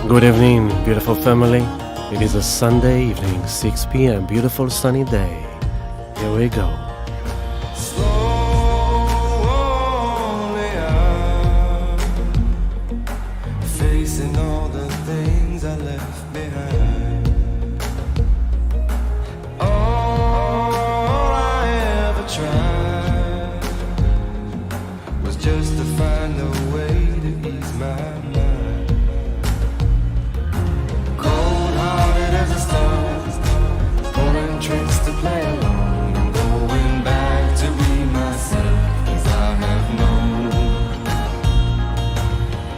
Good evening, beautiful family. It is a Sunday evening, 6 p.m., beautiful sunny day. Here we go. Slowly I'm facing all the things I left behind. All I ever tried was just to find a way to ease my mind. Cold-hearted as a stone, pulling tricks to play along. I'm going back to be myself as I have known.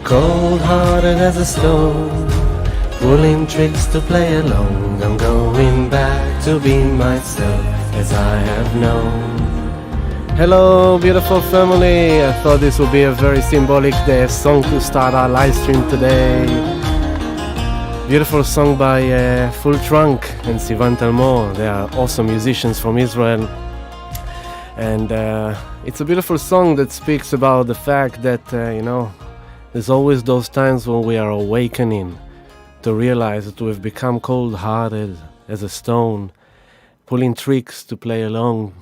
Cold-hearted as a stone, pulling tricks to play along. I'm going back to be myself as I have known. Hello, beautiful family. I thought this would be a very symbolic song to start our live stream today. Beautiful song by Full Trunk and Sivan Talmor. They are awesome musicians from Israel. And it's a beautiful song that speaks about the fact that, there's always those times when we are awakening to realize that we've become cold-hearted as a stone, pulling tricks to play along.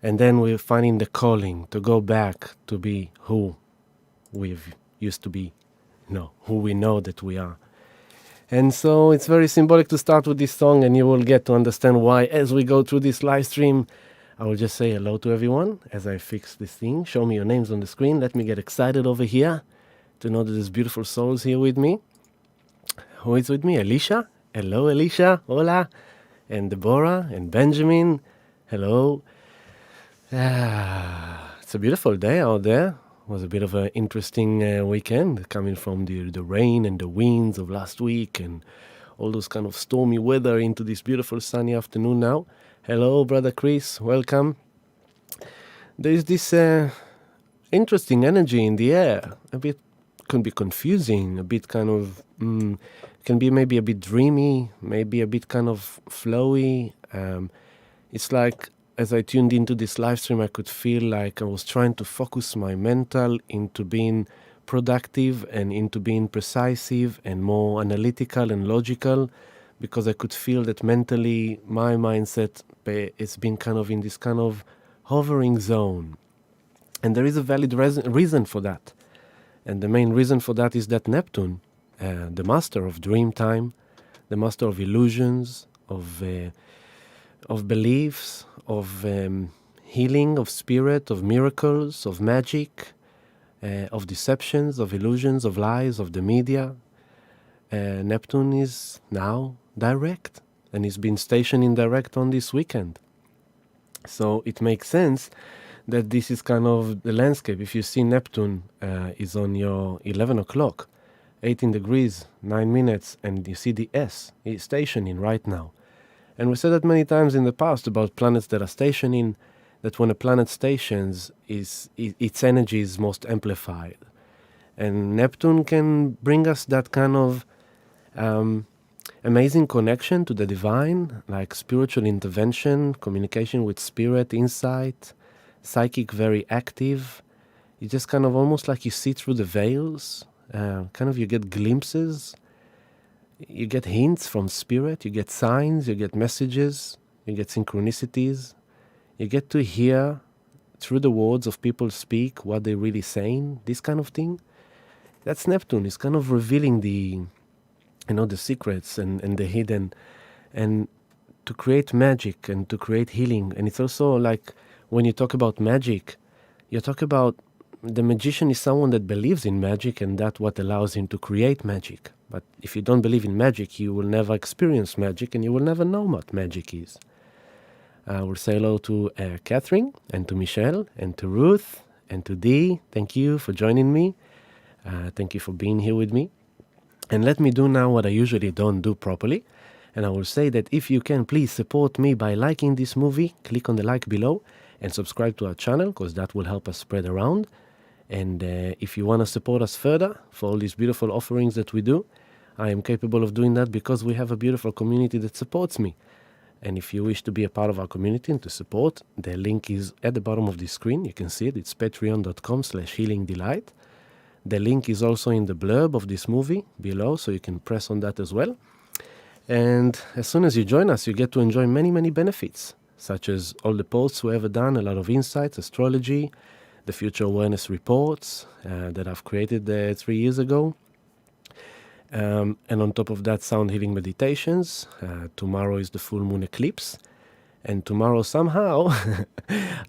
And then we're finding the calling to go back to be who we've used to be, who we know that we are. And so it's very symbolic to start with this song, and you will get to understand why as we go through this live stream. I will just say hello to everyone as I fix this thing. Show me your names on the screen. Let me get excited over here to know that there's beautiful souls here with me. Who is with me? Alicia? Hello, Alicia. Hola. And Deborah and Benjamin. Hello. It's a beautiful day out there. It was a bit of an interesting weekend, coming from the rain and the winds of last week and all those kind of stormy weather into this beautiful sunny afternoon now. Hello, Brother Chris. Welcome. There's this interesting energy in the air. A bit can be confusing, a bit kind of, can be maybe a bit dreamy, maybe a bit kind of flowy. It's like, as I tuned into this live stream, I could feel like I was trying to focus my mental into being productive and into being precise and more analytical and logical, because I could feel that mentally my mindset is being kind of in this kind of hovering zone. And there is a valid reason for that. And the main reason for that is that Neptune, the master of dream time, the master of illusions, of beliefs, of healing, of spirit, of miracles, of magic, of deceptions, of illusions, of lies, of the media. Neptune is now direct, and he's been stationed in direct on this weekend. So it makes sense that this is kind of the landscape. If you see Neptune is on your 11 o'clock, 18 degrees, 9 minutes, and you see the S, he's stationing right now. And we said that many times in the past about planets that are stationing, that when a planet stations, its energy is most amplified. And Neptune can bring us that kind of amazing connection to the divine, like spiritual intervention, communication with spirit, insight, psychic, very active. You just kind of almost like you see through the veils, kind of you get glimpses. You get hints from spirit, you get signs, you get messages, you get synchronicities. You get to hear through the words of people speak what they're really saying, this kind of thing. That's Neptune. It's kind of revealing the secrets and the hidden, and to create magic and to create healing. And it's also like when you talk about magic, you talk about the magician is someone that believes in magic, and that's what allows him to create magic. But if you don't believe in magic, you will never experience magic, and you will never know what magic is. We'll say hello to Catherine, and to Michelle, and to Ruth, and to Dee. Thank you for joining me. Thank you for being here with me. And let me do now what I usually don't do properly. And I will say that if you can, please support me by liking this movie. Click on the like below and subscribe to our channel, because that will help us spread around. And if you want to support us further for all these beautiful offerings that we do, I am capable of doing that because we have a beautiful community that supports me. And if you wish to be a part of our community and to support, the link is at the bottom of the screen. You can see it. It's patreon.com/healingdelight. The link is also in the blurb of this movie below, so you can press on that as well. And as soon as you join us, you get to enjoy many, many benefits, such as all the posts we've ever done, a lot of insights, astrology, the future awareness reports that I've created 3 years ago. And on top of that, sound healing meditations. Tomorrow is the full moon eclipse. And tomorrow, somehow,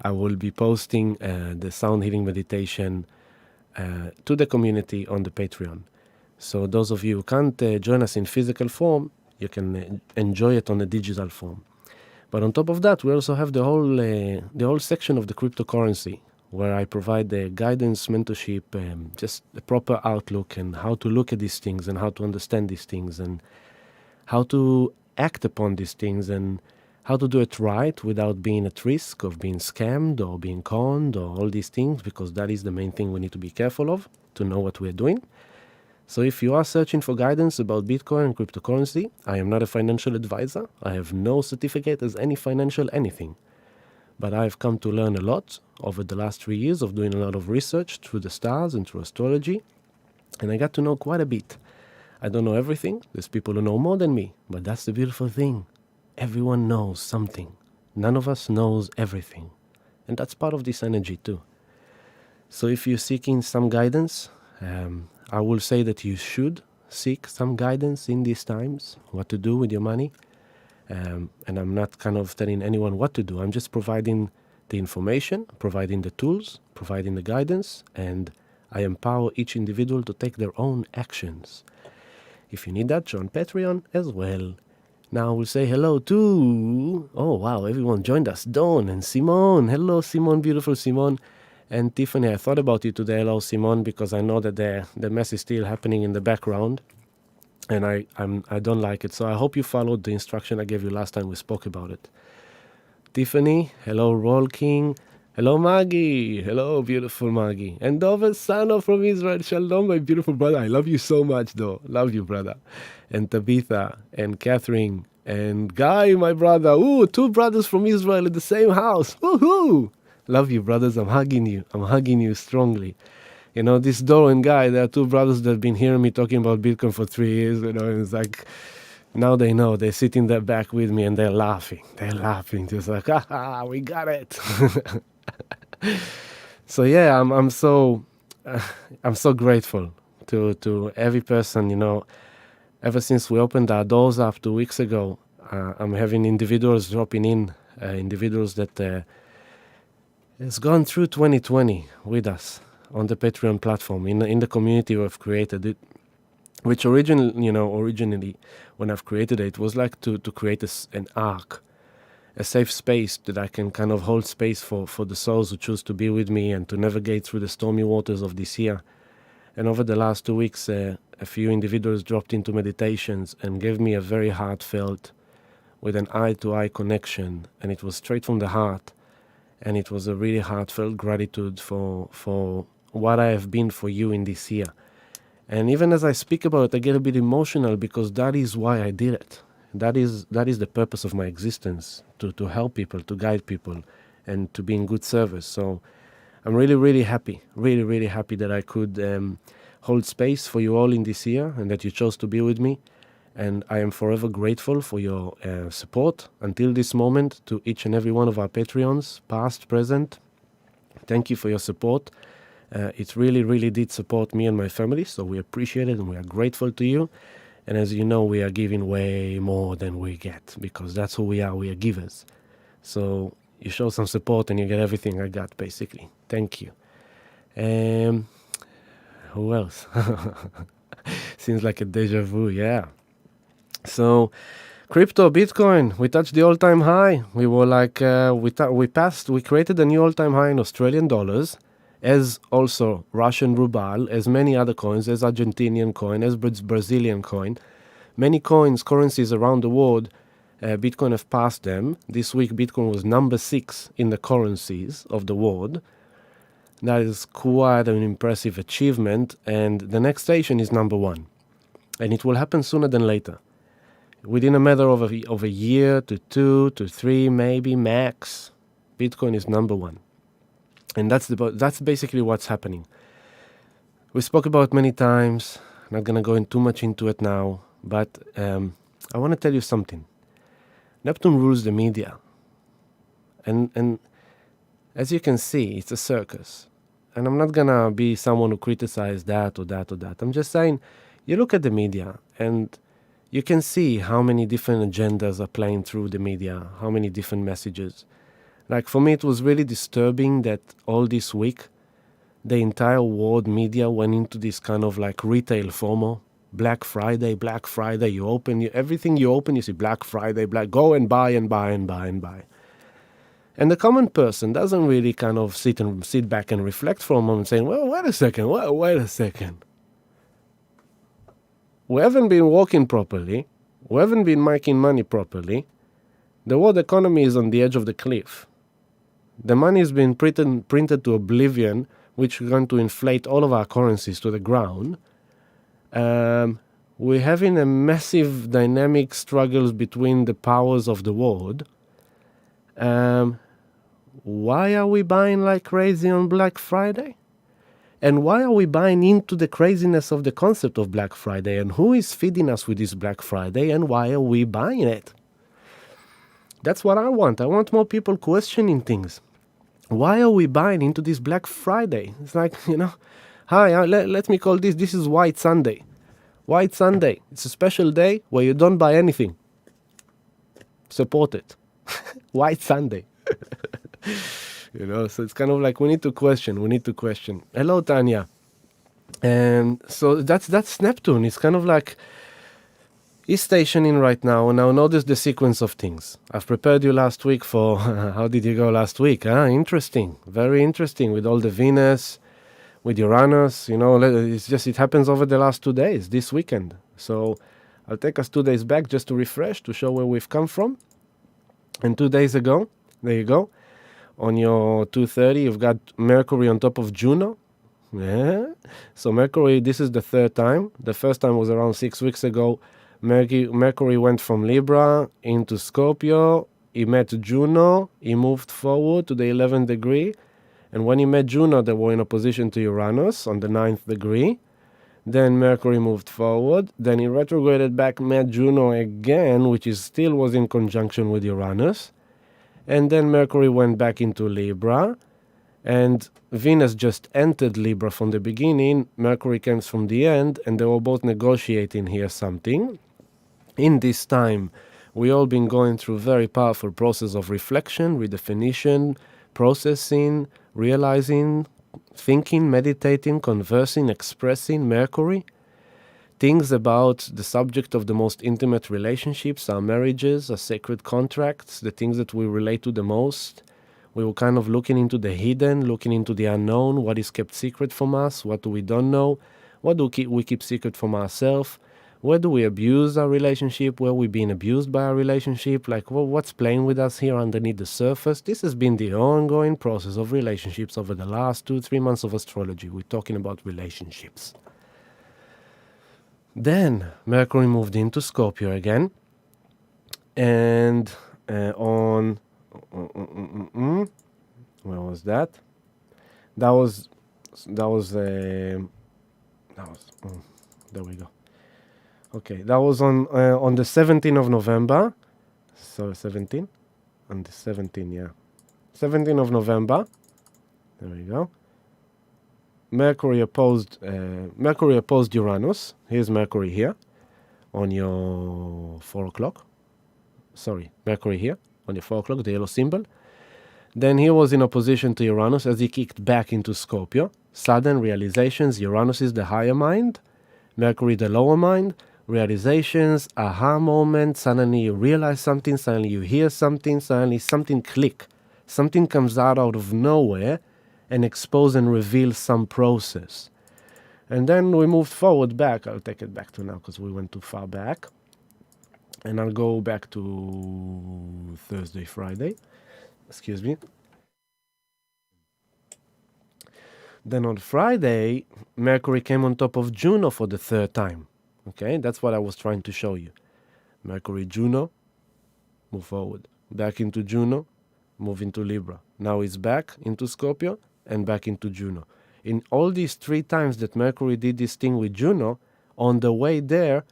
I will be posting the sound healing meditation to the community on the Patreon. So those of you who can't join us in physical form, you can enjoy it on a digital form. But on top of that, we also have the whole section of the cryptocurrency, where I provide the guidance, mentorship, just a proper outlook and how to look at these things and how to understand these things and how to act upon these things and how to do it right without being at risk of being scammed or being conned or all these things, because that is the main thing we need to be careful of, to know what we're doing. So if you are searching for guidance about Bitcoin and cryptocurrency, I am not a financial advisor. I have no certificate as any financial anything. But I've come to learn a lot over the last 3 years of doing a lot of research through the stars and through astrology. And I got to know quite a bit. I don't know everything. There's people who know more than me. But that's the beautiful thing. Everyone knows something. None of us knows everything. And that's part of this energy too. So if you're seeking some guidance, I will say that you should seek some guidance in these times, what to do with your money. And I'm not kind of telling anyone what to do. I'm just providing the information, providing the tools, providing the guidance, and I empower each individual to take their own actions. If you need that, join Patreon as well. Now we'll say hello to... Oh, wow, everyone joined us. Dawn and Simone. Hello, Simone, beautiful Simone. And Tiffany, I thought about you today. Hello, Simone, because I know that the mess is still happening in the background. And I don't like it. So I hope you followed the instruction I gave you last time we spoke about it. Tiffany, hello, Roll King. Hello, Maggie. Hello, beautiful Maggie. And Dover Sano from Israel. Shalom, my beautiful brother. I love you so much, though. Love you, brother. And Tabitha and Catherine and Guy, my brother. Ooh, 2 brothers from Israel in the same house. Woohoo! Love you, brothers. I'm hugging you. I'm hugging you strongly. You know, this Doro and Guy, they are 2 brothers that have been hearing me talking about Bitcoin for 3 years. You know, and it's like, now they know. They're sitting there back with me and they're laughing. They're laughing. Just like, we got it. So yeah, I'm so grateful to every person, you know. Ever since we opened our doors up 2 weeks ago, I'm having individuals dropping in, individuals that has gone through 2020 with us on the Patreon platform, in the community we've created it, which originally when I've created it was like to create an ark, a safe space that I can kind of hold space for the souls who choose to be with me and to navigate through the stormy waters of this year. And over the last 2 weeks, a few individuals dropped into meditations and gave me a very heartfelt, with an eye-to-eye connection, and it was straight from the heart. And it was a really heartfelt gratitude for what I have been for you in this year. And even as I speak about it, I get a bit emotional because that is why I did it. That is the purpose of my existence, to help people, to guide people, and to be in good service. So I'm really, really happy, really, really happy that I could hold space for you all in this year and that you chose to be with me. And I am forever grateful for your support until this moment, to each and every one of our Patreons, past, present. Thank you for your support. It really, really did support me and my family, so we appreciate it and we are grateful to you. And as you know, we are giving way more than we get, because that's who we are givers. So you show some support and you get everything I got, basically. Thank you. Who else? Seems like a deja vu, yeah. So, crypto, Bitcoin, we touched the all-time high. We were like, we created a new all-time high in Australian dollars, as also Russian ruble, as many other coins, as Argentinian coin, as Brazilian coin. Many currencies around the world, Bitcoin have passed them. This week, Bitcoin was number 6 in the currencies of the world. That is quite an impressive achievement, and the next station is number 1. And it will happen sooner than later. Within a matter of a year to 2 to 3, maybe max, Bitcoin is number 1. And that's basically what's happening. We spoke about it many times. Not going to go in too much into it now, but I want to tell you something. Neptune rules the media. And as you can see, it's a circus. And I'm not going to be someone who criticizes that or that or that. I'm just saying, you look at the media and you can see how many different agendas are playing through the media, how many different messages. Like for me, it was really disturbing that all this week, the entire world media went into this kind of like retail FOMO. Black Friday, you open, everything you open, you see Black Friday, go and buy and buy and buy and buy. And the common person doesn't really kind of sit back and reflect for a moment saying, well, wait a second. We haven't been working properly. We haven't been making money properly. The world economy is on the edge of the cliff. The money has been printed to oblivion, which is going to inflate all of our currencies to the ground. We're having a massive dynamic struggles between the powers of the world. Why are we buying like crazy on Black Friday? And why are we buying into the craziness of the concept of Black Friday? And who is feeding us with this Black Friday? And why are we buying it? That's what I want. I want more people questioning things. Why are we buying into this Black Friday? It's like, hi, let me call this is White Sunday. White Sunday. It's a special day where you don't buy anything. Support it. White Sunday. So it's kind of like we need to question. Hello, Tanya. And so that's Neptune. It's kind of like he's stationing right now. Now notice the sequence of things. I've prepared you last week for how did you go last week? Interesting. Very interesting with all the Venus, with Uranus. It happens over the last 2 days, this weekend. So I'll take us 2 days back just to refresh, to show where we've come from. And 2 days ago, there you go. On your 2:30, you've got Mercury on top of Juno. Yeah. So Mercury, this is the third time. The first time was around 6 weeks ago. Mercury went from Libra into Scorpio. He met Juno. He moved forward to the 11th degree. And when he met Juno, they were in opposition to Uranus on the 9th degree. Then Mercury moved forward. Then he retrograded back, met Juno again, which still was in conjunction with Uranus. And then Mercury went back into Libra. And Venus just entered Libra from the beginning. Mercury comes from the end. And they were both negotiating here something. In this time, we all been going through very powerful process of reflection, redefinition, processing, realizing, thinking, meditating, conversing, expressing Mercury. Things about the subject of the most intimate relationships, our marriages, our sacred contracts, the things that we relate to the most. We were kind of looking into the hidden, looking into the unknown, what is kept secret from us, what do we don't know, what do we keep secret from ourselves, where do we abuse our relationship, where we've been abused by our relationship, like what's playing with us here underneath the surface. This has been the ongoing process of relationships over the last 2-3 months of astrology. We're talking about relationships. Then Mercury moved into Scorpio again, and where was that? That was there we go. Okay, that was on the 17th of November. So 17? On the 17th, yeah. 17th of November. There we go. Mercury opposed Uranus. Here's Mercury here on your 4 o'clock. Sorry, Mercury here on your 4 o'clock, the yellow symbol. Then he was in opposition to Uranus as he kicked back into Scorpio. Sudden realizations. Uranus is the higher mind. Mercury the lower mind. Realizations, aha moment. Suddenly you realize something. Suddenly you hear something. Suddenly something click. Something comes out of nowhere and expose and reveal some process. And then we moved forward back. I'll take it back to now because we went too far back. And I'll go back to Thursday, Friday. Excuse me. Then on Friday, Mercury came on top of Juno for the third time. Okay, that's what I was trying to show you. Mercury, Juno, move forward. Back into Juno, move into Libra. Now it's back into Scorpio and back into Juno. In all these 3 times that Mercury did this thing with Juno, on the way there,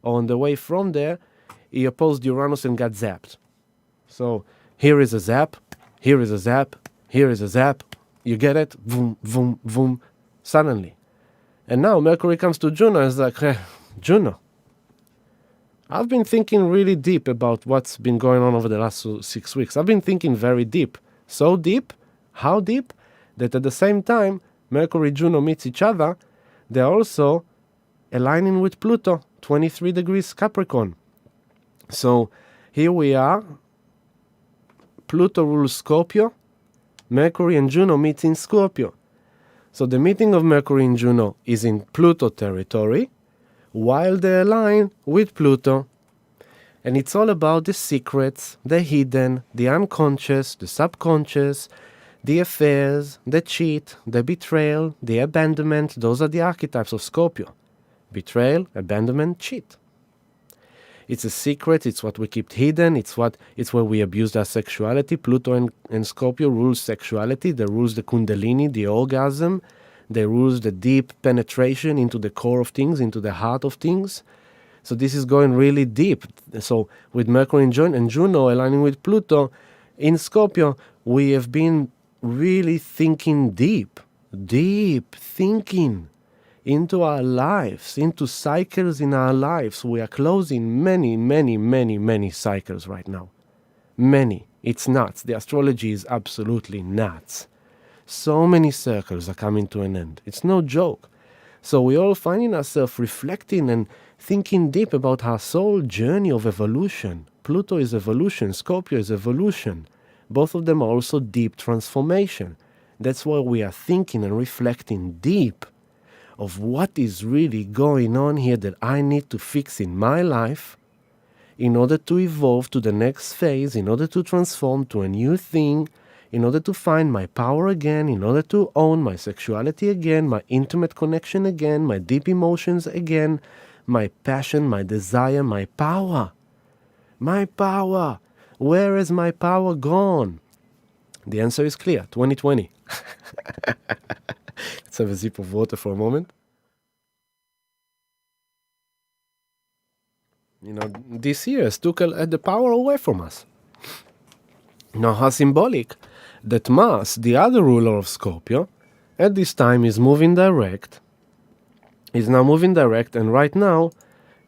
on the way from there, he opposed Uranus and got zapped. So here is a zap, here is a zap, here is a zap. You get it? Boom, boom, boom, suddenly. And now Mercury comes to Juno and is like, Juno, I've been thinking really deep about what's been going on over the last 6 weeks. I've been thinking very deep. So deep, how deep? That at the same time, Mercury and Juno meets each other, they're also aligning with Pluto, 23 degrees Capricorn. So here we are. Pluto rules Scorpio. Mercury and Juno meet in Scorpio. So the meeting of Mercury and Juno is in Pluto territory, while they align with Pluto. And it's all about the secrets, the hidden, the unconscious, the subconscious, the affairs, the cheat, the betrayal, the abandonment. Those are the archetypes of Scorpio. Betrayal, abandonment, cheat. It's a secret, it's what we keep hidden, it's where we abuse our sexuality. Pluto and Scorpio rules sexuality, they rules the kundalini, the orgasm, they rules the deep penetration into the core of things, into the heart of things. So this is going really deep. So with Mercury and Juno aligning with Pluto in Scorpio, we have been really thinking deep thinking into our lives, into cycles in our lives. We are closing many cycles right now. Many. It's nuts. The astrology is absolutely nuts. So many circles are coming to an end. It's no joke. So we're all finding ourselves reflecting and thinking deep about our soul journey of evolution. Pluto is evolution, Scorpio is evolution. Both of them are also deep transformation. That's why we are thinking and reflecting deep of what is really going on here that I need to fix in my life in order to evolve to the next phase, in order to transform to a new thing, in order to find my power again, in order to own my sexuality again, my intimate connection again, my deep emotions again, my passion, my desire, my power. My power. Where is my power gone? The answer is clear, 2020. Let's have a sip of water for a moment. This year took the power away from us. Now, how symbolic that Mars, the other ruler of Scorpio, at this time is moving direct, and right now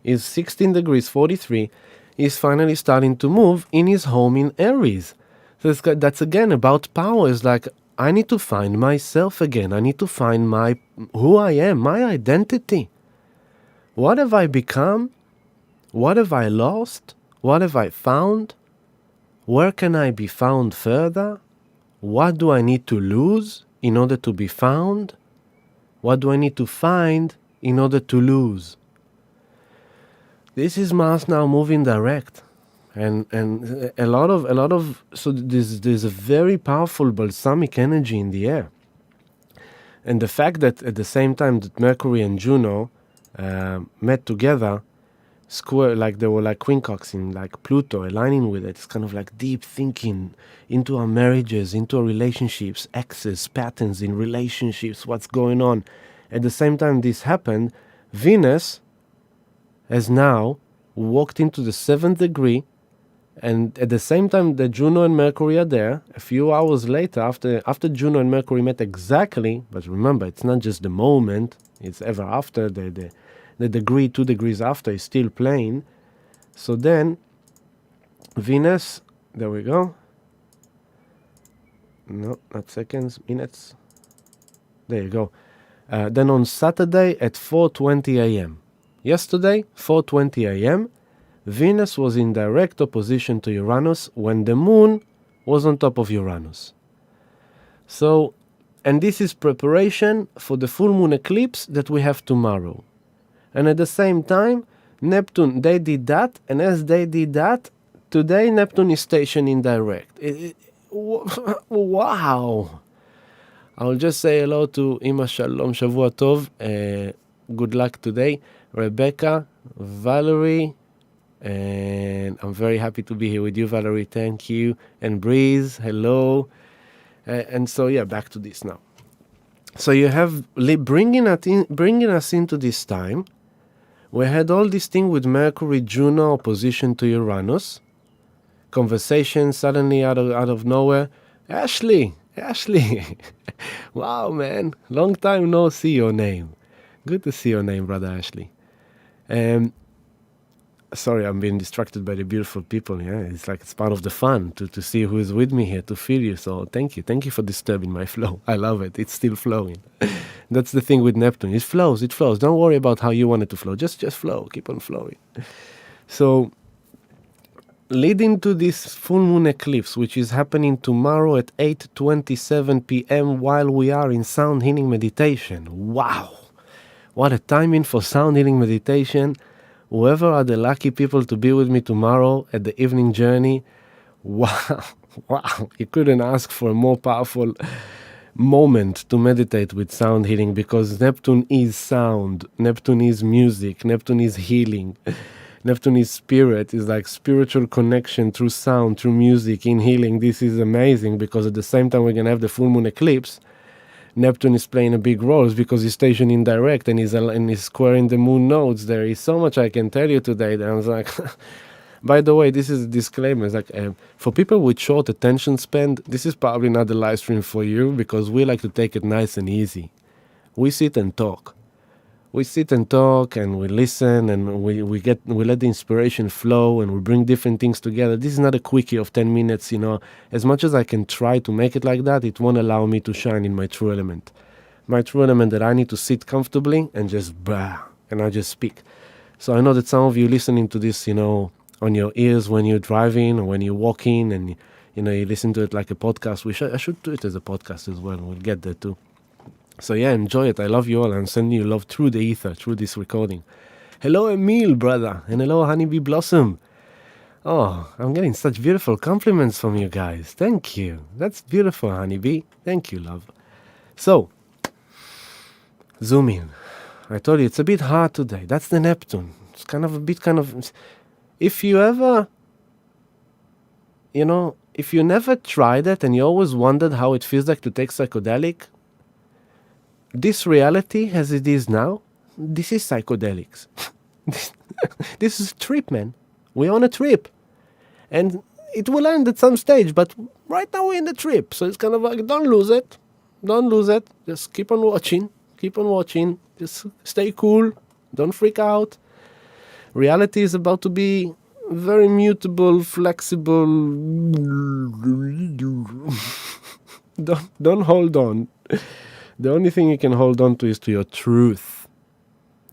is 16 degrees 43, is finally starting to move in his home in Aries. So that's again about power. It's like, I need to find myself again. I need to find who I am, my identity. What have I become? What have I lost? What have I found? Where can I be found further? What do I need to lose in order to be found? What do I need to find in order to lose? This is Mars now moving direct. And a lot of so there's a very powerful balsamic energy in the air. And the fact that at the same time that Mercury and Juno met together, square, like they were like quincunxing, like Pluto aligning with it. It's kind of like deep thinking into our marriages, into our relationships, exes, patterns in relationships, what's going on. At the same time this happened, Venus has now walked into the 7th degree, and at the same time that Juno and Mercury are there, a few hours later, after Juno and Mercury met exactly, but remember, it's not just the moment, it's ever after, the degree, 2 degrees after is still playing. So then, Venus, there we go. No, not seconds, minutes. There you go. Then on Saturday at 4:20 a.m. Yesterday, 4:20 a.m., Venus was in direct opposition to Uranus when the moon was on top of Uranus. So, and this is preparation for the full moon eclipse that we have tomorrow. And at the same time, Neptune, they did that, and as they did that, today Neptune is stationed in direct. Wow! I'll just say hello to Ima Shalom, Shavua Tov, good luck today, Rebecca, Valerie, and I'm very happy to be here with you, Valerie, thank you, and Breeze, hello. And so, yeah, back to this now. So you have bringing us into this time. We had all this thing with Mercury, Juno, opposition to Uranus. Conversation suddenly out of nowhere. Ashley, wow, man, long time no see your name. Good to see your name, brother Ashley. Sorry, I'm being distracted by the beautiful people. Yeah, it's like it's part of the fun to see who is with me here, to feel you. So thank you for disturbing my flow. I love it. It's still flowing. That's the thing with Neptune. It flows. Don't worry about how you want it to flow. Just flow. Keep on flowing. So leading to this full moon eclipse, which is happening tomorrow at 8:27 p.m. while we are in sound healing meditation. Wow, what a timing for sound healing meditation. Whoever are the lucky people to be with me tomorrow at the evening journey, wow, wow, you couldn't ask for a more powerful moment to meditate with sound healing, because Neptune is sound, Neptune is music, Neptune is healing. Neptune is spirit, is like spiritual connection through sound, through music, in healing. This is amazing, because at the same time we're going to have the full moon eclipse. Neptune is playing a big role because he's stationed in direct and he's squaring the moon nodes. There is so much I can tell you today that I was like, by the way, this is a disclaimer. It's like, for people with short attention span, this is probably not the live stream for you, because we like to take it nice and easy. We sit and talk. We sit and talk and we listen, and we let the inspiration flow, and we bring different things together. This is not a quickie of 10 minutes, you know. As much as I can try to make it like that, it won't allow me to shine in my true element. My true element that I need to sit comfortably and just and I just speak. So I know that some of you listening to this, you know, on your ears when you're driving or when you're walking, and you know, you listen to it like a podcast. I should do it as a podcast as well. We'll get there too. So yeah, enjoy it. I love you all. I'm sending you love through the ether, through this recording. Hello, Emil, brother. And hello, Honeybee Blossom. Oh, I'm getting such beautiful compliments from you guys. Thank you. That's beautiful, Honeybee. Thank you, love. So, zoom in. I told you, it's a bit hard today. That's the Neptune. It's if you ever, you know, if you never tried it and you always wondered how it feels like to take psychedelic, this reality as it is now, this is psychedelics. This is a trip, man. We're on a trip. And it will end at some stage, but right now we're in the trip. So it's kind of like, don't lose it. Don't lose it. Just keep on watching. Keep on watching. Just stay cool. Don't freak out. Reality is about to be very mutable, flexible. Don't hold on. The only thing you can hold on to is to your truth.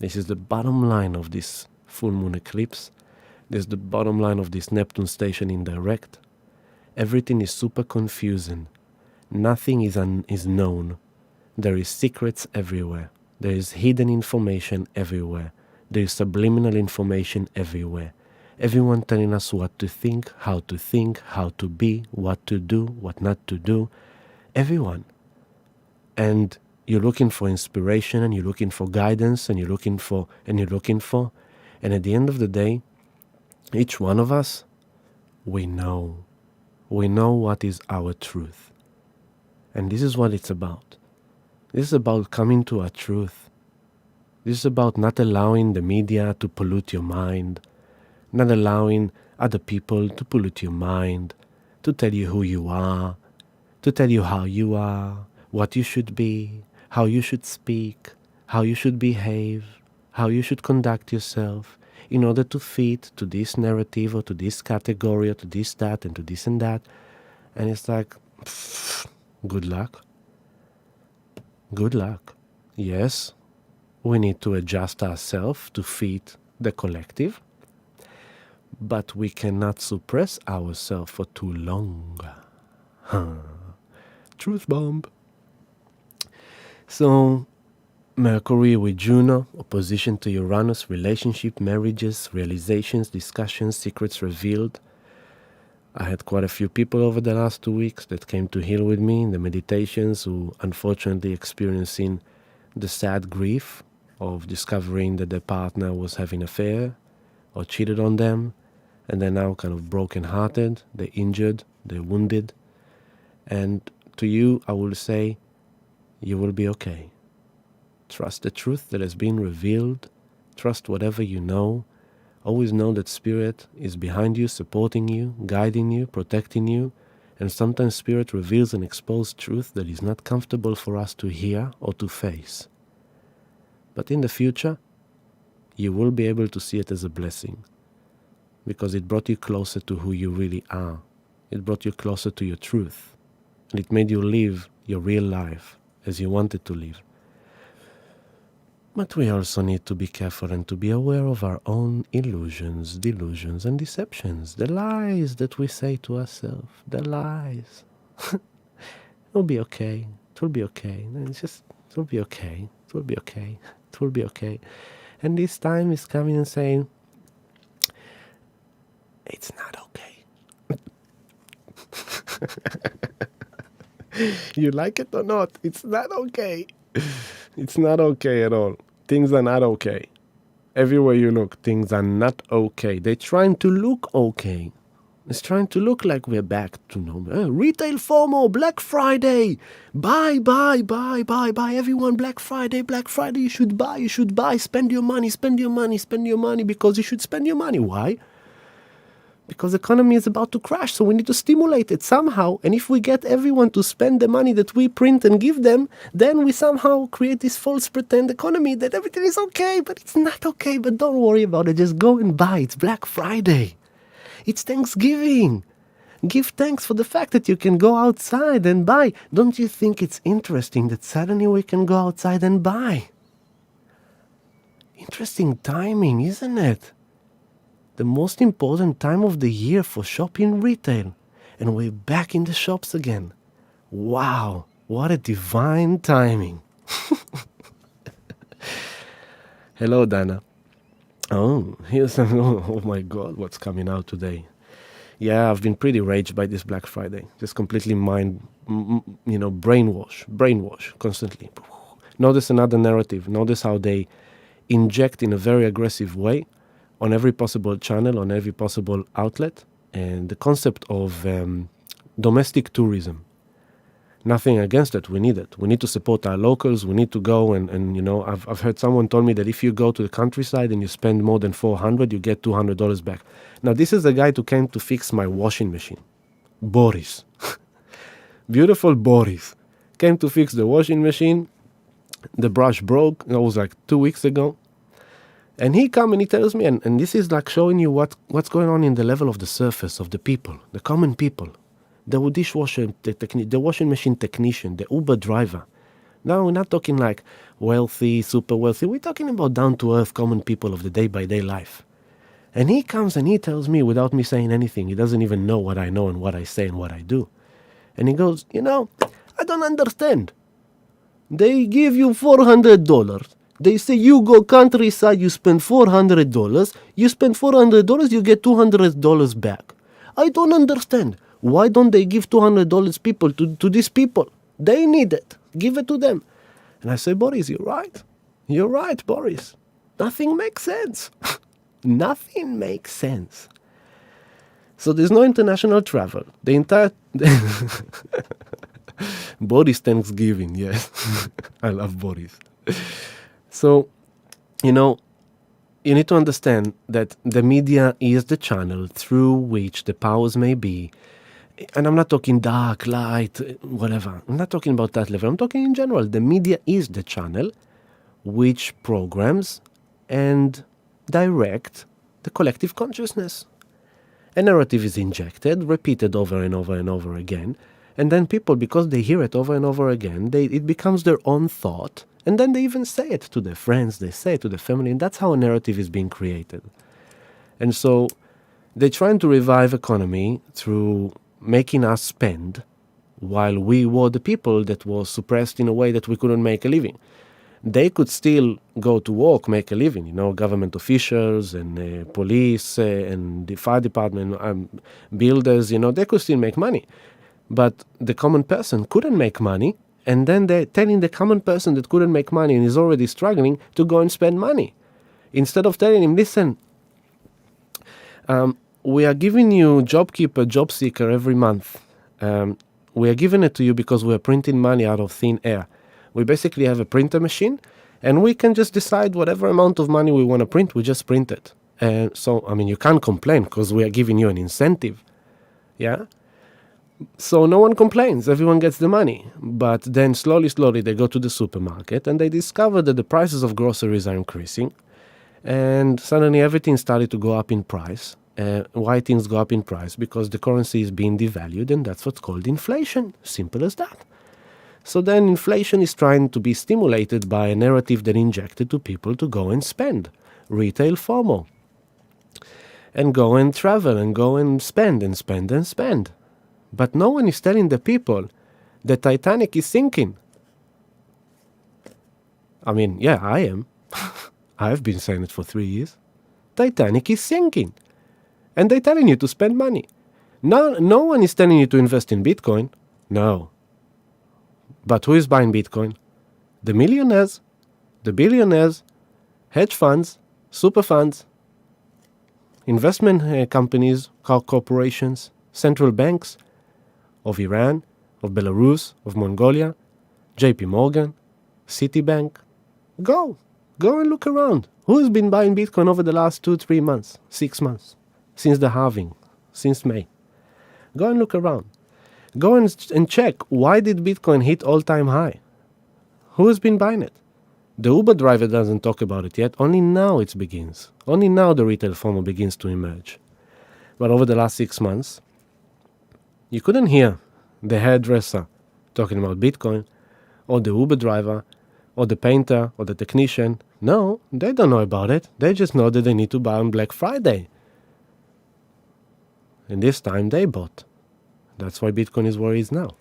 This is the bottom line of this full moon eclipse. This is the bottom line of this Neptune station in direct. Everything is super confusing. Nothing is known. There is secrets everywhere. There is hidden information everywhere. There is subliminal information everywhere. Everyone telling us what to think, how to be, what to do, what not to do. Everyone. And you're looking for inspiration, and you're looking for guidance, and you're looking for, and at the end of the day, each one of us, we know what is our truth. And this is what it's about. This is about coming to our truth. This is about not allowing the media to pollute your mind, not allowing other people to pollute your mind, to tell you who you are, to tell you how you are, what you should be, how you should speak, how you should behave, how you should conduct yourself in order to fit to this narrative or to this category or to this, that, and to this and that. And it's like, good luck. Good luck. Yes, we need to adjust ourselves to fit the collective, but we cannot suppress ourselves for too long. Truth bomb. So, Mercury with Juno, opposition to Uranus, relationship, marriages, realizations, discussions, secrets revealed. I had quite a few people over the last 2 weeks that came to heal with me in the meditations, who unfortunately experiencing the sad grief of discovering that their partner was having an affair or cheated on them, and they're now kind of broken-hearted, they're injured, they're wounded. And to you, I will say, You will be okay. Trust the truth that has been revealed. Trust whatever you know. Always know that Spirit is behind you, supporting you, guiding you, protecting you. And sometimes Spirit reveals and exposes truth that is not comfortable for us to hear or to face. But in the future, you will be able to see it as a blessing, because it brought you closer to who you really are. It brought you closer to your truth. And it made you live your real life as you wanted to live. But we also need to be careful and to be aware of our own illusions, delusions, and deceptions. The lies that we say to ourselves. The lies. It'll be okay. It will be okay. It will be okay. It will be okay. It will be okay. And this time is coming and saying, it's not okay. You like it or not? It's not okay. It's not okay at all. Things are not okay. Everywhere you look, things are not okay. They're trying to look okay. It's trying to look like we're back to normal. Retail FOMO, Black Friday. Buy. Everyone, Black Friday. You should buy. Spend your money, because you should spend your money. Why? Because the economy is about to crash, so we need to stimulate it somehow. And if we get everyone to spend the money that we print and give them, then we somehow create this false pretend economy that everything is okay, but it's not okay. But don't worry about it. Just go and buy. It's Black Friday. It's Thanksgiving. Give thanks for the fact that you can go outside and buy. Don't you think it's interesting that suddenly we can go outside and buy? Interesting timing, isn't it? The most important time of the year for shopping retail. And we're back in the shops again. Wow, what a divine timing. Hello, Dana. Oh, oh my God, what's coming out today? Yeah, I've been pretty raged by this Black Friday. Just completely brainwash constantly. Notice another narrative. Notice how they inject in a very aggressive way on every possible channel, on every possible outlet, and the concept of domestic tourism. Nothing against it. We need it. We need to support our locals. We need to go and I've heard someone told me that if you go to the countryside and you spend more than $400, you get $200 back. Now, this is the guy who came to fix my washing machine. Boris. Beautiful Boris. Came to fix the washing machine. The brush broke. That was like 2 weeks ago. And he come and he tells me, and this is like showing you what's going on in the level of the surface of the people, the common people, the dishwasher, the washing machine technician, the Uber driver. Now we're not talking like wealthy, super wealthy. We're talking about down-to-earth common people of the day-by-day life. And he comes and he tells me without me saying anything. He doesn't even know what I know and what I say and what I do. And he goes, I don't understand. They give you $400. They say you go countryside, you spend $400. You spend $400, you get $200 back. I don't understand. Why don't they give $200 people to these people? They need it. Give it to them. And I say, Boris, you're right. You're right, Boris. Nothing makes sense. Nothing makes sense. So there's no international travel. The entire... Boris Thanksgiving, yes. I love Boris. So, you need to understand that the media is the channel through which the powers may be. And I'm not talking dark, light, whatever. I'm not talking about that level. I'm talking in general. The media is the channel which programs and direct the collective consciousness. A narrative is injected, repeated over and over and over again. And then people, because they hear it over and over again, it becomes their own thought. And then they even say it to their friends, they say it to their family, and that's how a narrative is being created. And so they're trying to revive economy through making us spend while we were the people that were suppressed in a way that we couldn't make a living. They could still go to work, make a living, government officials and police and the fire department, builders, they could still make money. But the common person couldn't make money. And then they're telling the common person that couldn't make money and is already struggling to go and spend money. Instead of telling him, listen, we are giving you job seeker every month. We are giving it to you because we are printing money out of thin air. We basically have a printer machine, and we can just decide whatever amount of money we want to print, we just print it. And so, I mean, you can't complain because we are giving you an incentive. Yeah? So no one complains, everyone gets the money. But then slowly, they go to the supermarket and they discover that the prices of groceries are increasing. And suddenly everything started to go up in price. Why things go up in price? Because the currency is being devalued, and that's what's called inflation. Simple as that. So then inflation is trying to be stimulated by a narrative that injected to people to go and spend. Retail FOMO. And go and travel and go and spend and spend and spend. But no one is telling the people the Titanic is sinking. I mean, yeah, I am. I've been saying it for 3 years. Titanic is sinking. And they're telling you to spend money. No one is telling you to invest in Bitcoin. No. But who is buying Bitcoin? The millionaires, the billionaires, hedge funds, super funds, investment companies, corporations, central banks of Iran, of Belarus, of Mongolia, JP Morgan, Citibank. Go and look around. Who has been buying Bitcoin over the last 2-3 months, 6 months, since the halving, since May? Go and look around. Go and check, why did Bitcoin hit all-time high? Who has been buying it? The Uber driver doesn't talk about it yet. Only now it begins. Only now the retail FOMO begins to emerge. But over the last 6 months, you couldn't hear the hairdresser talking about Bitcoin, or the Uber driver, or the painter, or the technician. No, they don't know about it. They just know that they need to buy on Black Friday. And this time they bought. That's why Bitcoin is where it is now.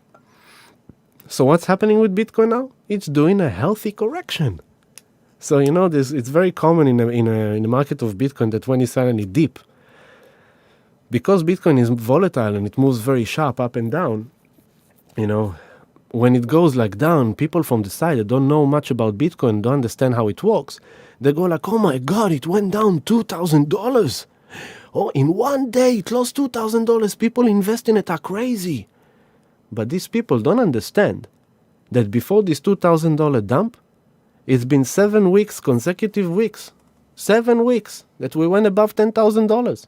So what's happening with Bitcoin now? It's doing a healthy correction. So it's very common in the market of Bitcoin that when it suddenly dip, because Bitcoin is volatile and it moves very sharp up and down, when it goes like down, people from the side that don't know much about Bitcoin, don't understand how it works, they go like, oh my God, it went down $2,000. Oh, in one day it lost $2,000. People investing it are crazy. But these people don't understand that before this $2,000 dump, it's been 7 weeks, consecutive weeks, 7 weeks that we went above $10,000.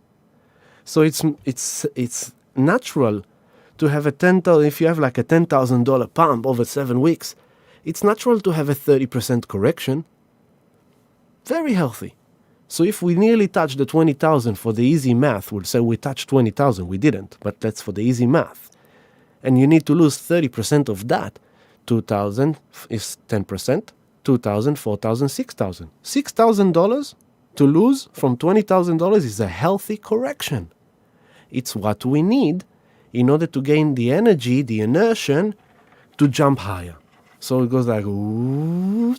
So it's natural to have if you have like a $10,000 pump over 7 weeks, it's natural to have a 30% correction. Very healthy. So if we nearly touched the 20,000 for the easy math, we'll say we touched 20,000. We didn't, but that's for the easy math. And you need to lose 30% of that. 2,000 is 10%. 2,000, 4,000, 6,000. $6,000 to lose from $20,000 is a healthy correction. It's what we need in order to gain the energy, the inertia, to jump higher. So it goes like, ooh,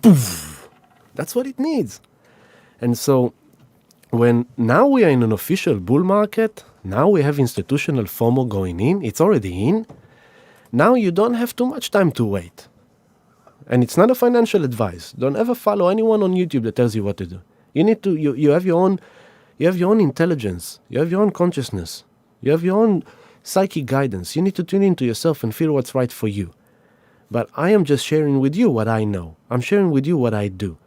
poof. That's what it needs. And so when now we are in an official bull market, now we have institutional FOMO going in, it's already in. Now you don't have too much time to wait. And it's not a financial advice. Don't ever follow anyone on YouTube that tells you what to do. You need to, you have your own intelligence. You have your own consciousness. You have your own psychic guidance. You need to tune into yourself and feel what's right for you. But I am just sharing with you what I know. I'm sharing with you what I do.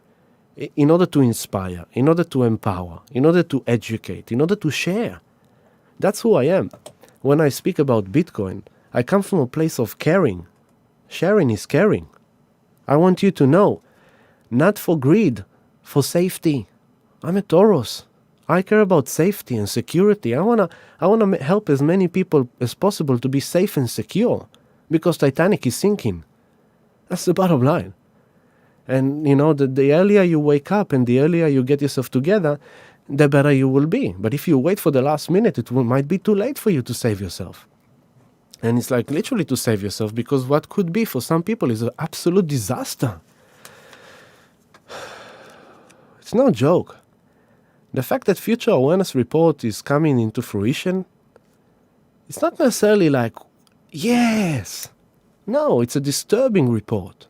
In order to inspire, in order to empower, in order to educate, in order to share. That's who I am. When I speak about Bitcoin, I come from a place of caring. Sharing is caring. I want you to know, not for greed, for safety. I'm a Taurus. I care about safety and security. I wanna help as many people as possible to be safe and secure, because Titanic is sinking. That's the bottom line. And the earlier you wake up and the earlier you get yourself together, the better you will be. But if you wait for the last minute, might be too late for you to save yourself. And it's like literally to save yourself, because what could be for some people is an absolute disaster. It's no joke. The fact that Future Awareness Report is coming into fruition, it's not necessarily like, yes. No, it's a disturbing report.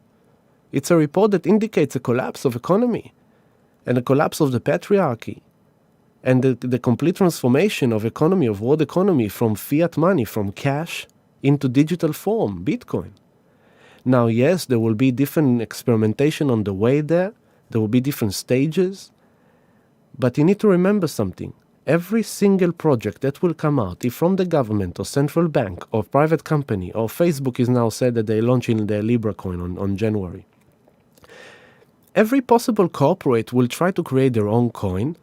It's a report that indicates a collapse of economy and a collapse of the patriarchy and the complete transformation of economy, of world economy, from fiat money, from cash into digital form, Bitcoin. Now, yes, there will be different experimentation on the way there. There will be different stages. But you need to remember something. Every single project that will come out, if from the government or central bank or private company, or Facebook is now said that they're launching their Libra coin on January, every possible corporate will try to create their own coin.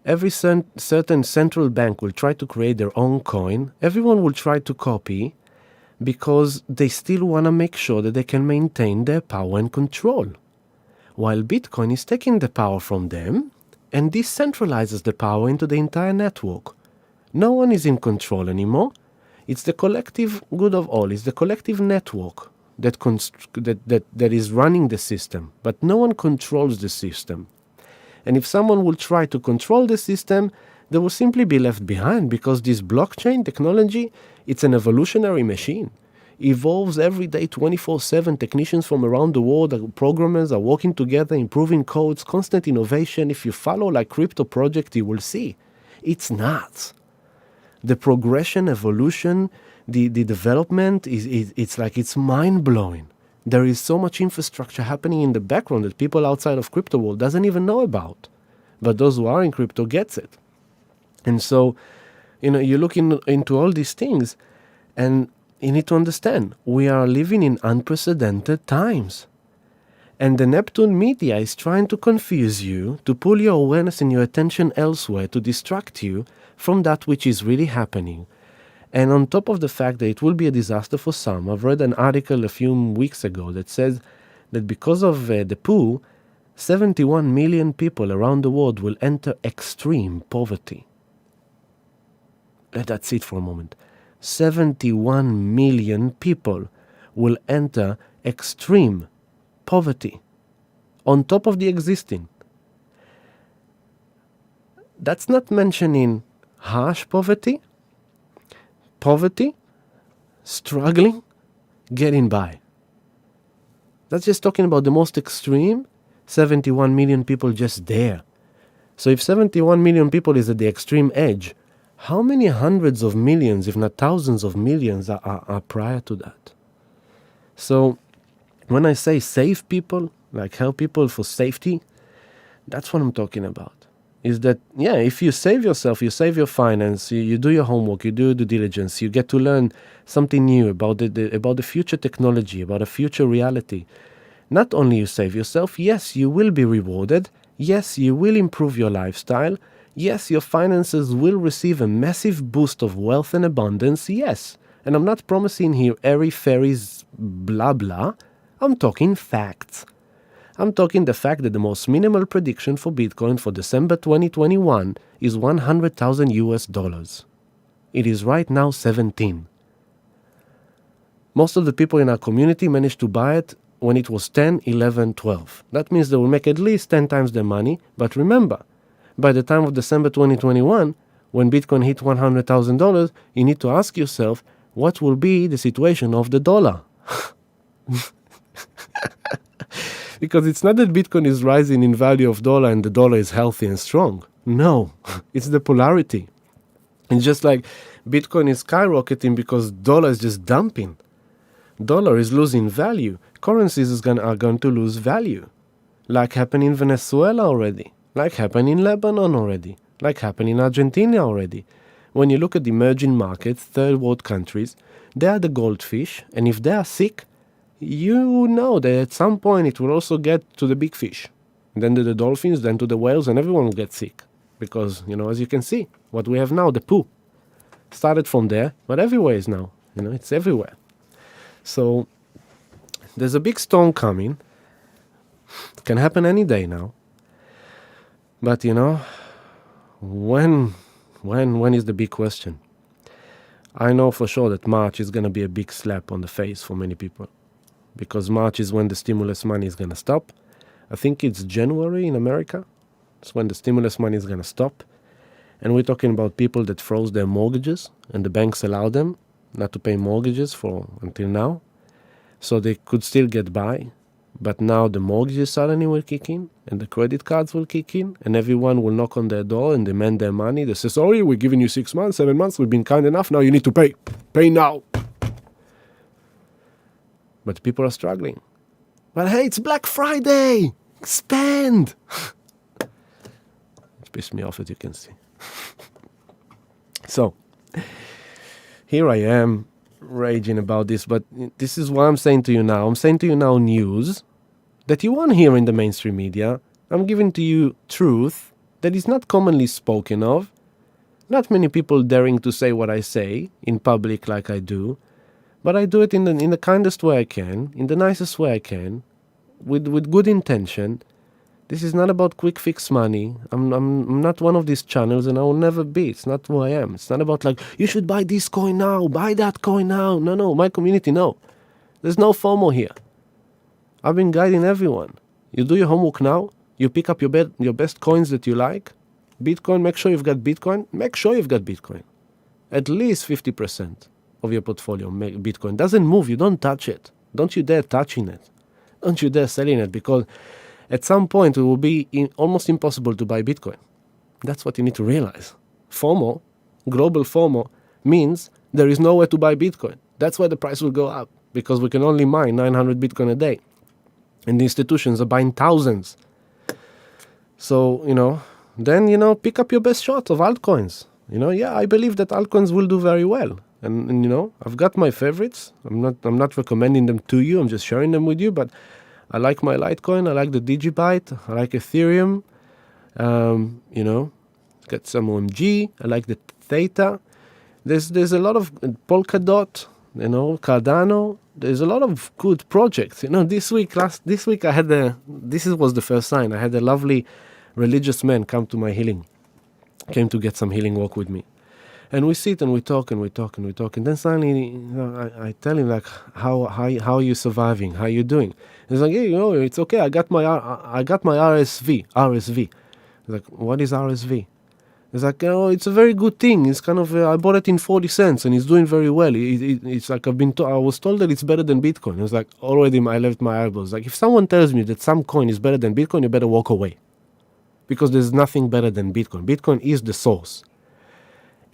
Every certain central bank will try to create their own coin. Everyone will try to copy because they still want to make sure that they can maintain their power and control. While Bitcoin is taking the power from them and decentralizes the power into the entire network. No one is in control anymore. It's the collective good of all. It's the collective network that is running the system. But no one controls the system. And if someone will try to control the system, they will simply be left behind because this blockchain technology, it's an evolutionary machine. Evolves every day 24/7. Technicians from around the world, programmers are working together, improving codes, constant innovation. If you follow like crypto project, you will see. It's nuts. The progression, evolution, the development, it's mind-blowing. There is so much infrastructure happening in the background that people outside of crypto world doesn't even know about. But those who are in crypto gets it. And so, you look into all these things and you need to understand, we are living in unprecedented times. And the Neptune media is trying to confuse you, to pull your awareness and your attention elsewhere, to distract you from that which is really happening. And on top of the fact that it will be a disaster for some, I've read an article a few weeks ago that says that because of the poo, 71 million people around the world will enter extreme poverty. Let that sit for a moment. 71 million people will enter extreme poverty on top of the existing. That's not mentioning harsh poverty, struggling, getting by. That's just talking about the most extreme, 71 million people just there. So if 71 million people is at the extreme edge, how many hundreds of millions, if not thousands of millions, are prior to that? So when I say save people, like help people for safety, that's what I'm talking about. Is that, if you save yourself, you save your finance, you do your homework, you do due diligence, you get to learn something new about the future technology, about a future reality. Not only you save yourself, yes, you will be rewarded. Yes, you will improve your lifestyle. Yes, your finances will receive a massive boost of wealth and abundance, yes. And I'm not promising here airy-fairies blah blah. I'm talking facts. I'm talking the fact that the most minimal prediction for Bitcoin for December 2021 is $100,000. It is right now 17. Most of the people in our community managed to buy it when it was 10, 11, 12. That means they will make at least 10 times their money. But remember, by the time of December 2021, when Bitcoin hit $100,000, you need to ask yourself, what will be the situation of the dollar? Because it's not that Bitcoin is rising in value of dollar and the dollar is healthy and strong. No, it's the polarity. It's just like Bitcoin is skyrocketing because dollar is just dumping. Dollar is losing value. Currencies are going to lose value. Like happened in Venezuela already. Like happened in Lebanon already. Like happened in Argentina already. When you look at emerging markets, third world countries, they are the goldfish. And if they are sick, you know that at some point it will also get to the big fish. Then to the dolphins, then to the whales, and everyone will get sick. Because, as you can see, what we have now, the poo, started from there, but everywhere is now. It's everywhere. So there's a big storm coming. It can happen any day now. But, when is the big question? I know for sure that March is going to be a big slap on the face for many people. Because March is when the stimulus money is going to stop. I think it's January in America. It's when the stimulus money is going to stop. And we're talking about people that froze their mortgages and the banks allowed them not to pay mortgages until now. So they could still get by. But now the mortgages suddenly will kick in and the credit cards will kick in and everyone will knock on their door and demand their money. They say, sorry, we're giving you 6 months, 7 months. We've been kind enough. Now you need to pay. Pay now. But people are struggling. But hey, it's Black Friday! Spend! It pissed me off, as you can see. So, here I am raging about this, but this is what I'm saying to you now. I'm saying to you now news that you won't hear in the mainstream media. I'm giving to you truth that is not commonly spoken of. Not many people daring to say what I say in public like I do, but I do it in the kindest way I can, in the nicest way I can, with good intention. This is not about quick fix money. I'm not one of these channels, and I will never be. It's not who I am. It's not about like, you should buy this coin now, buy that coin now. No, my community, no. There's no FOMO here. I've been guiding everyone. You do your homework now. You pick up your best coins that you like. Bitcoin, make sure you've got Bitcoin. Make sure you've got Bitcoin. At least 50% of your portfolio, Bitcoin. Doesn't move. You don't touch it. Don't you dare touching it. Don't you dare selling it, because at some point it will be almost impossible to buy Bitcoin. That's what you need to realize. FOMO, global FOMO, means there is nowhere to buy Bitcoin. That's why the price will go up, because we can only mine 900 Bitcoin a day. And the institutions are buying thousands. So, then, pick up your best shot of altcoins. I believe that altcoins will do very well. And I've got my favorites. I'm not recommending them to you. I'm just sharing them with you. But I like my Litecoin. I like the Digibyte. I like Ethereum. Got some OMG. I like the Theta. There's a lot of Polkadot. Cardano. There's a lot of good projects. This week I had this was the first sign. I had a lovely religious man come to my healing. Came to get some healing work with me. And we sit and we talk and we talk and we talk. And then suddenly, I tell him, like, how are you surviving? How are you doing? He's like, hey, it's okay. I got my RSV. RSV. He's like, what is RSV? He's like, it's a very good thing. It's kind of, I bought it in 40 cents and it's doing very well. It's like I was told that it's better than Bitcoin. It's like, already I left my elbows. Like, if someone tells me that some coin is better than Bitcoin, you better walk away. Because there's nothing better than Bitcoin. Bitcoin is the source.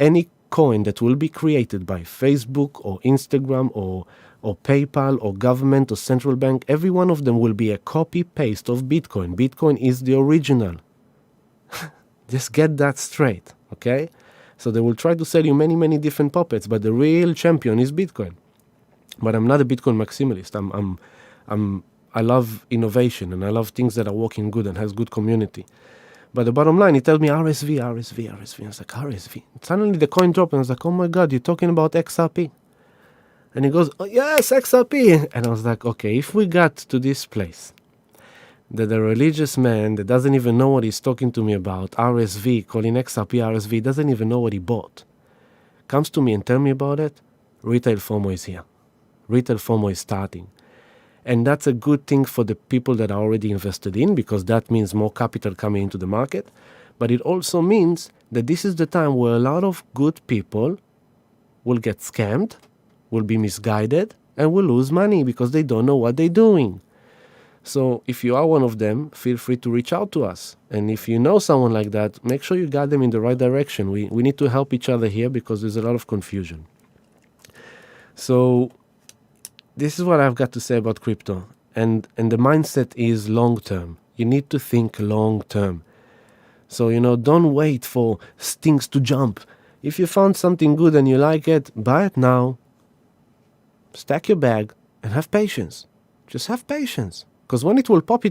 Any coin that will be created by Facebook or Instagram or PayPal or government or central bank, every one of them will be a copy-paste of Bitcoin. Bitcoin is the original. Just get that straight, okay? So they will try to sell you many, many different puppets, but the real champion is Bitcoin. But I'm not a Bitcoin maximalist. I love innovation, and I love things that are working good and has good community. But the bottom line, he tells me RSV. I was like, RSV. Suddenly the coin dropped, and I was like, oh my God, you're talking about XRP? And he goes, oh, yes, XRP. And I was like, okay, if we got to this place, that a religious man that doesn't even know what he's talking to me about, RSV, calling XRP RSV, doesn't even know what he bought, comes to me and tell me about it, retail FOMO is here. Retail FOMO is starting. And that's a good thing for the people that are already invested in, because that means more capital coming into the market. But it also means that this is the time where a lot of good people will get scammed, will be misguided, and will lose money because they don't know what they're doing. So if you are one of them, feel free to reach out to us. And if you know someone like that, make sure you guide them in the right direction. We need to help each other here because there's a lot of confusion. So this is what I've got to say about crypto. And the mindset is long-term. You need to think long-term. So, don't wait for things to jump. If you found something good and you like it, buy it now. Stack your bag and have patience. Just have patience. Because when it will pop you.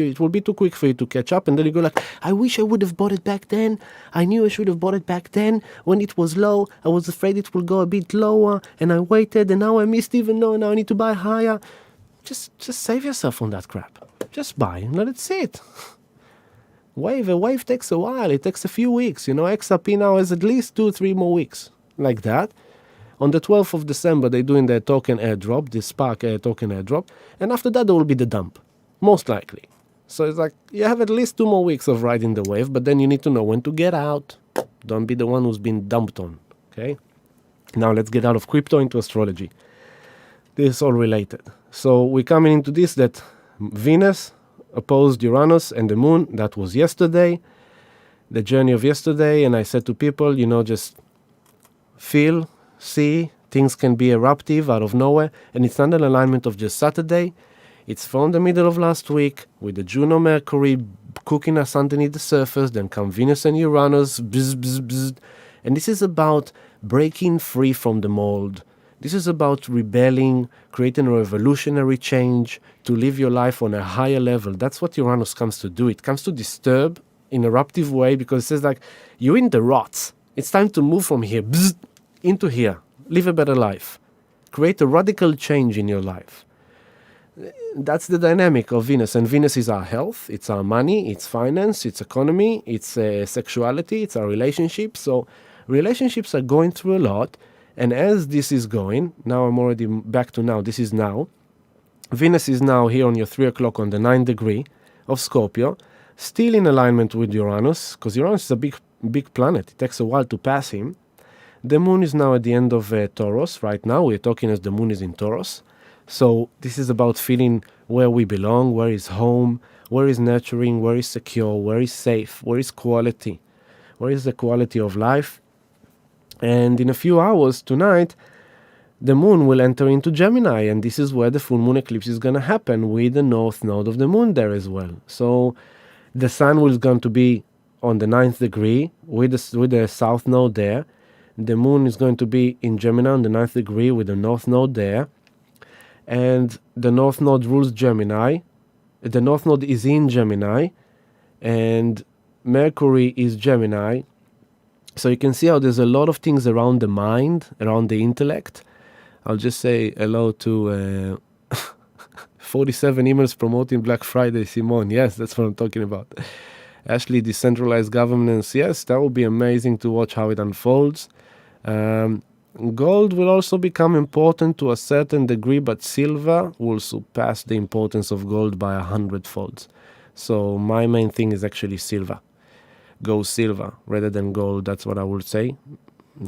It will be too quick for you to catch up. And then you go like, I wish I would have bought it back then. I knew I should have bought it back then. When it was low, I was afraid it will go a bit lower. And I waited, and now I missed even lower. Now I need to buy higher. Just save yourself on that crap. Just buy and let it sit. A wave takes a while. It takes a few weeks. XRP now has at least 2-3 more weeks. Like that. On the 12th of December, they're doing their token airdrop, the Spark token airdrop. And after that, there will be the dump. Most likely. So it's like, you have at least 2 more weeks of riding the wave, but then you need to know when to get out. Don't be the one who's been dumped on. Okay? Now let's get out of crypto into astrology. This is all related. So we're coming into this, that Venus opposed Uranus and the moon. That was yesterday. The journey of yesterday. And I said to people, just feel, see, Things can be eruptive out of nowhere, and it's not an alignment of just Saturday. It's from the middle of last week with the Juno Mercury cooking us underneath the surface, then come Venus and Uranus, bzz, bzz, bzz. And this is about breaking free from the mold. This is about rebelling, creating a revolutionary change, to live your life on a higher level. That's what Uranus comes to do. It comes to disturb in an eruptive way, because it says like, you're in the ruts. It's time to move from here, bzz, into here. Live a better life. Create a radical change in your life. That's the dynamic of Venus. And Venus is our health, it's our money, it's finance, it's economy, it's sexuality, it's our relationships. So relationships are going through a lot. And as this is going, now I'm already back to now, this is now. Venus is now here on your 3 o'clock on the 9th degree of Scorpio, still in alignment with Uranus, because Uranus is a big planet. It takes a while to pass him. The moon is now at the end of Taurus. Right now we're talking as the moon is in Taurus. So this is about feeling where we belong, where is home, where is nurturing, where is secure, where is safe, where is quality, where is the quality of life. And in a few hours tonight, the moon will enter into Gemini, and this is where the full moon eclipse is going to happen, with the north node of the moon there as well. So the sun is going to be on the 9th degree with the south node there. The moon is going to be in Gemini on the 9th degree with the north node there. And the north node rules Gemini. The north node is in Gemini, and Mercury is Gemini. So you can see how there's a lot of things around the mind, around the intellect. I'll just say hello to 47 emails promoting Black Friday, Simone. Yes, that's what I'm talking about. Ashley, decentralized governance. Yes, that will be amazing to watch how it unfolds. Gold will also become important to a certain degree, but silver will surpass the importance of gold by 100-fold. So my main thing is actually silver. Go silver rather than gold. That's what I would say.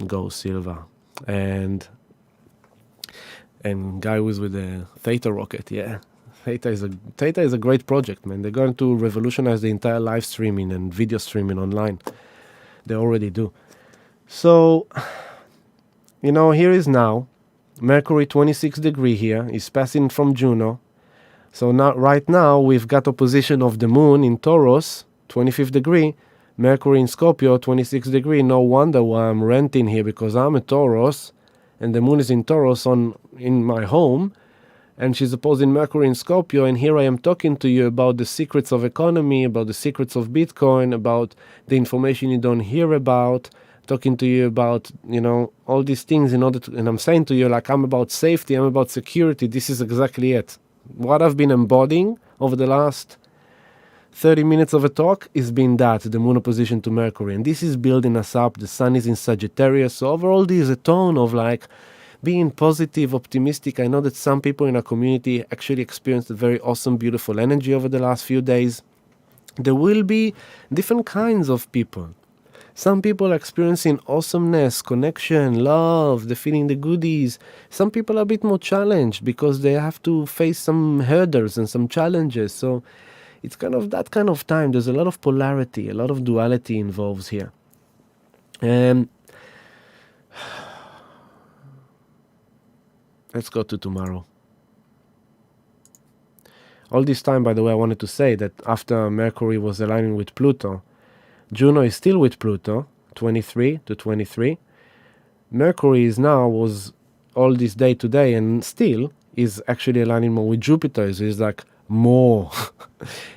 Go silver. And guy was with the Theta rocket, yeah. Theta is a great project, man. They're going to revolutionize the entire live streaming and video streaming online. They already do. So, here is now. Mercury 26 degree here is passing from Juno. So now, right now, we've got opposition of the moon in Taurus, 25th degree. Mercury in Scorpio, 26 degree. No wonder why I'm renting here, because I'm a Taurus, and the moon is in Taurus in my home, and she's opposing Mercury in Scorpio, and here I am talking to you about the secrets of economy, about the secrets of Bitcoin, about the information you don't hear about, talking to you about, all these things and I'm saying to you, like, I'm about safety, I'm about security. This is exactly it. What I've been embodying over the last 30 minutes of a talk is been that, the moon opposition to Mercury. And this is building us up. The sun is in Sagittarius. So overall, there's a tone of like being positive, optimistic. I know that some people in our community actually experienced a very awesome, beautiful energy over the last few days. There will be different kinds of people. Some people are experiencing awesomeness, connection, love, they're feeling the goodies. Some people are a bit more challenged because they have to face some hurdles and some challenges. So it's kind of that kind of time. There's a lot of polarity, a lot of duality involved here. Let's go to tomorrow. All this time, by the way, I wanted to say that after Mercury was aligning with Pluto, Juno is still with Pluto, 23 to 23. Mercury was all this day today and still is actually aligning more with Jupiter. So it's like more.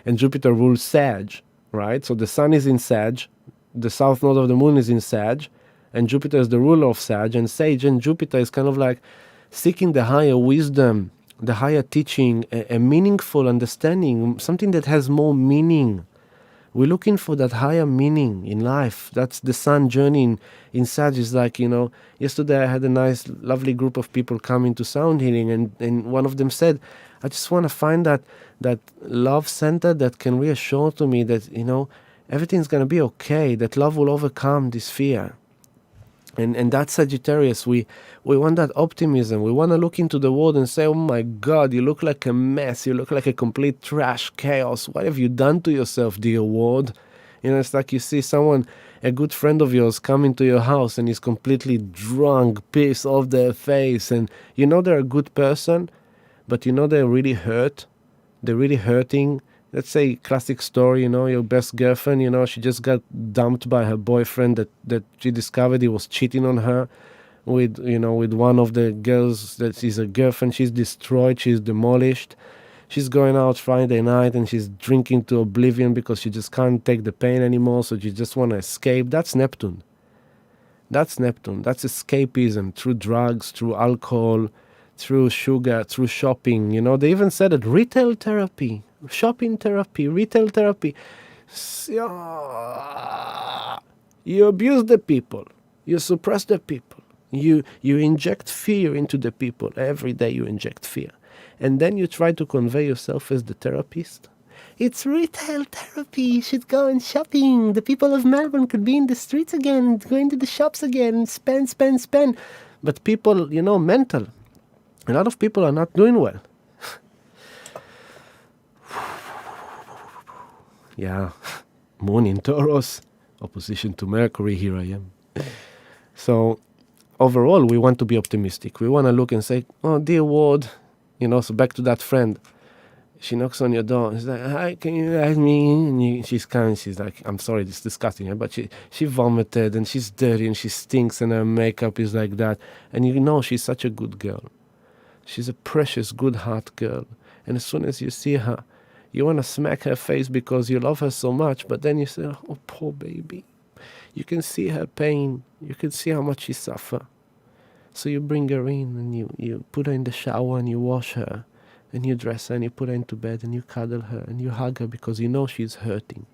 And Jupiter rules Sag, right? So the sun is in Sag, the south node of the moon is in Sag, and Jupiter is the ruler of Sag, and Sage and Jupiter is kind of like seeking the higher wisdom, the higher teaching, a meaningful understanding, something that has more meaning. We're looking for that higher meaning in life. That's the sun journey in Sag. Is like, yesterday I had a nice, lovely group of people coming to sound healing, and one of them said, I just want to find that love center that can reassure to me that, everything's going to be okay, that love will overcome this fear. And that's Sagittarius. We want that optimism. We want to look into the world and say, oh my God, you look like a mess. You look like a complete trash chaos. What have you done to yourself, dear world? It's like you see someone a good friend of yours come into your house and is completely drunk, pissed off their face, and you know they're a good person, but you know they're really hurt. They're really hurting. Let's say classic story, your best girlfriend, she just got dumped by her boyfriend that she discovered he was cheating on her with one of the girls that is a girlfriend. She's destroyed, she's demolished. She's going out Friday night and she's drinking to oblivion because she just can't take the pain anymore, so she just want to escape. That's Neptune. That's Neptune. That's escapism through drugs, through alcohol, through sugar, through shopping. They even said it, retail therapy, shopping therapy, retail therapy. You abuse the people. You suppress the people. You inject fear into the people. Every day you inject fear. And then you try to convey yourself as the therapist. It's retail therapy. You should go and shopping. The people of Melbourne could be in the streets again, going to the shops again, spend. But people, mental. A lot of people are not doing well. Yeah, Moon in Taurus, opposition to Mercury, here I am. So overall, we want to be optimistic. We want to look and say, oh, dear Ward, so back to that friend. She knocks on your door. She's like, hi, can you help me? And she's like, I'm sorry, this is disgusting. But she vomited and she's dirty and she stinks and her makeup is like that. And she's such a good girl. She's a precious, good heart girl. And as soon as you see her, you want to smack her face because you love her so much. But then you say, oh, poor baby. You can see her pain. You can see how much she suffers. So you bring her in and you put her in the shower and you wash her and you dress her and you put her into bed and you cuddle her and you hug her because she's hurting.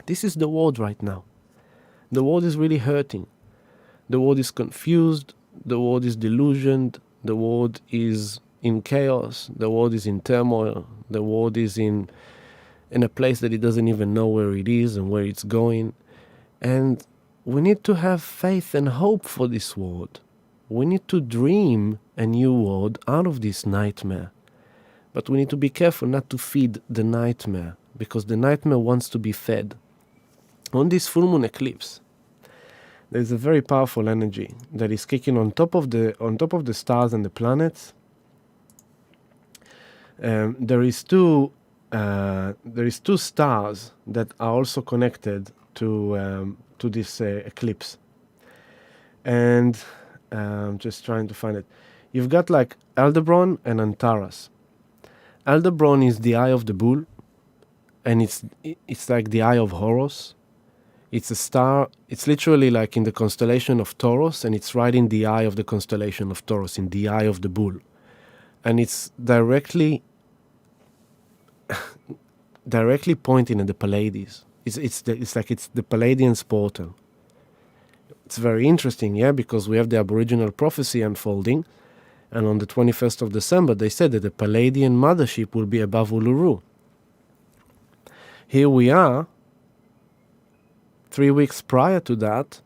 This is the world right now. The world is really hurting. The world is confused. The world is delusioned. The world is in chaos. The world is in turmoil. The world is in a place that it doesn't even know where it is and where it's going. And we need to have faith and hope for this world. We need to dream a new world out of this nightmare. But we need to be careful not to feed the nightmare, because the nightmare wants to be fed. On this full moon eclipse, there's a very powerful energy that is kicking on top of the stars and the planets. There is two stars that are also connected to this eclipse, and I'm just trying to find it. You've got like Aldebaran and Antares. Aldebaran is the eye of the bull, and it's like the eye of Horus. It's a star. It's literally like in the constellation of Taurus, and it's right in the eye of the constellation of Taurus, in the eye of the bull, and it's directly pointing at the Pleiades. It's the Pleiadian portal. It's very interesting, because we have the Aboriginal prophecy unfolding, and on the 21st of December, they said that the Pleiadian mothership will be above Uluru. Here we are, 3 weeks prior to that,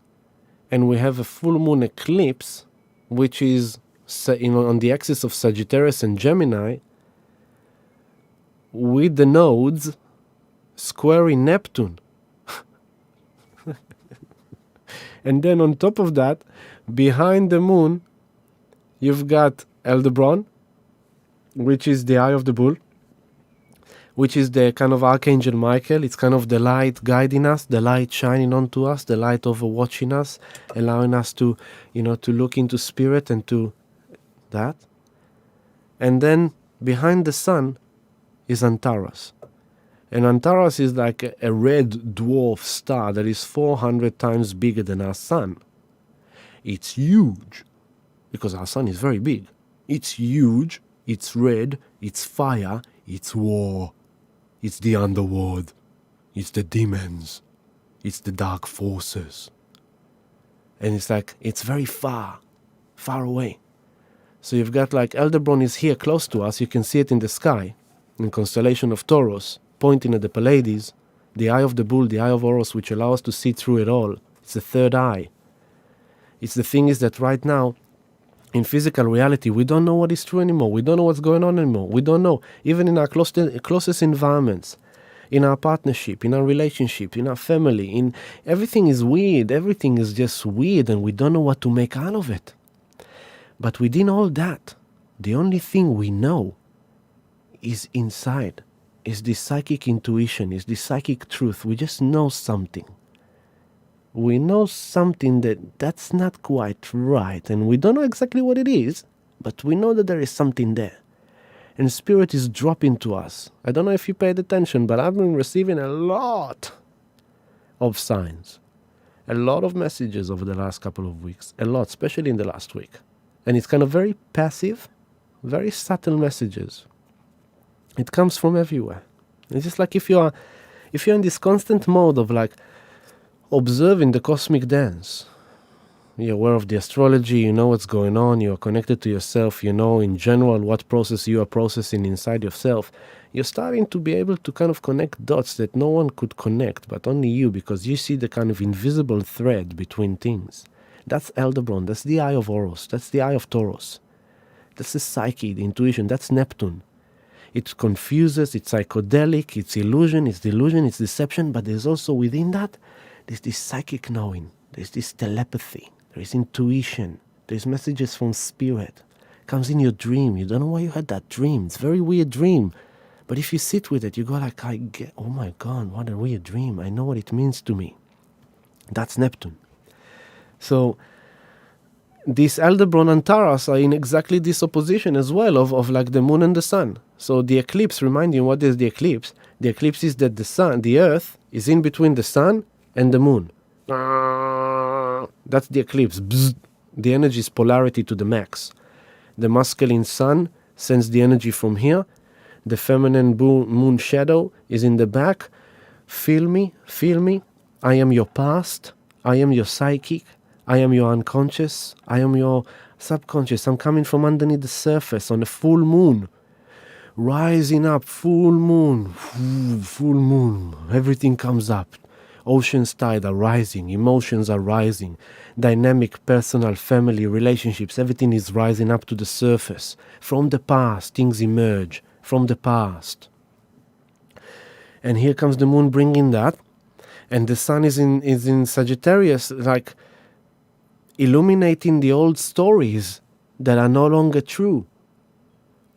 and we have a full moon eclipse, which is on the axis of Sagittarius and Gemini, with the nodes squaring Neptune. And then on top of that, behind the moon, you've got Aldebaran, which is the eye of the bull, which is the kind of Archangel Michael. It's kind of the light guiding us, the light shining onto us, the light overwatching us, allowing us to, to look into spirit and to that. And then behind the sun is Antares. And Antares is like a red dwarf star that is 400 times bigger than our sun. It's huge, because our sun is very big. It's huge, it's red, it's fire, it's war. It's the underworld. It's the demons. It's the dark forces. And it's very far away. So you've got like Aldebaran is here close to us. You can see it in the sky, in the constellation of Taurus, pointing at the Pleiades, the eye of the bull, the eye of Horus, which allow us to see through it all. It's the third eye. It's the thing is that right now, in physical reality, we don't know what is true anymore. We don't know what's going on anymore. We don't know. Even in our closest environments, in our partnership, in our relationship, in our family, in everything is weird. Everything is just weird and we don't know what to make out of it. But within all that, the only thing we know is inside, is this psychic intuition, is this psychic truth. We just know something. We know something that's not quite right, and we don't know exactly what it is, but we know that there is something there. And Spirit is dropping to us. I don't know if you paid attention, but I've been receiving a lot of signs, a lot of messages over the last couple of weeks, a lot, especially in the last week. And it's kind of very passive, very subtle messages. It comes from everywhere. It's just like if you're in this constant mode of like observing the cosmic dance. You're aware of the astrology, you know what's going on, you're connected to yourself, you know in general what process you are processing inside yourself. You're starting to be able to kind of connect dots that no one could connect, but only you, because you see the kind of invisible thread between things. That's Aldebaran, that's the eye of Horus, that's the eye of Taurus. That's the psyche, the intuition, that's Neptune. It confuses, it's psychedelic, it's illusion, it's delusion, it's deception, but there's also within that, there's this psychic knowing, there's this telepathy, there is intuition, there's messages from Spirit. It comes in your dream, you don't know why you had that dream, it's a very weird dream. But if you sit with it, you go like, oh my God, what a weird dream, I know what it means to me. That's Neptune. So these Aldebaran and Taurus are in exactly this opposition as well of like the moon and the sun. So the eclipse, remind you what is the eclipse? The eclipse is that the sun, the earth, is in between the sun and the moon. That's the eclipse. Bzz. The energy is polarity to the max. The masculine sun sends the energy from here. The feminine moon shadow is in the back. Feel me, feel me. I am your past. I am your psychic. I am your unconscious. I am your subconscious. I'm coming from underneath the surface on a full moon. Rising up, full moon. Everything comes up. Ocean's tide are rising. Emotions are rising. Dynamic, personal, family, relationships. Everything is rising up to the surface. From the past, things emerge. From the past. And here comes the moon bringing that. And the sun is in Sagittarius, like illuminating the old stories that are no longer true.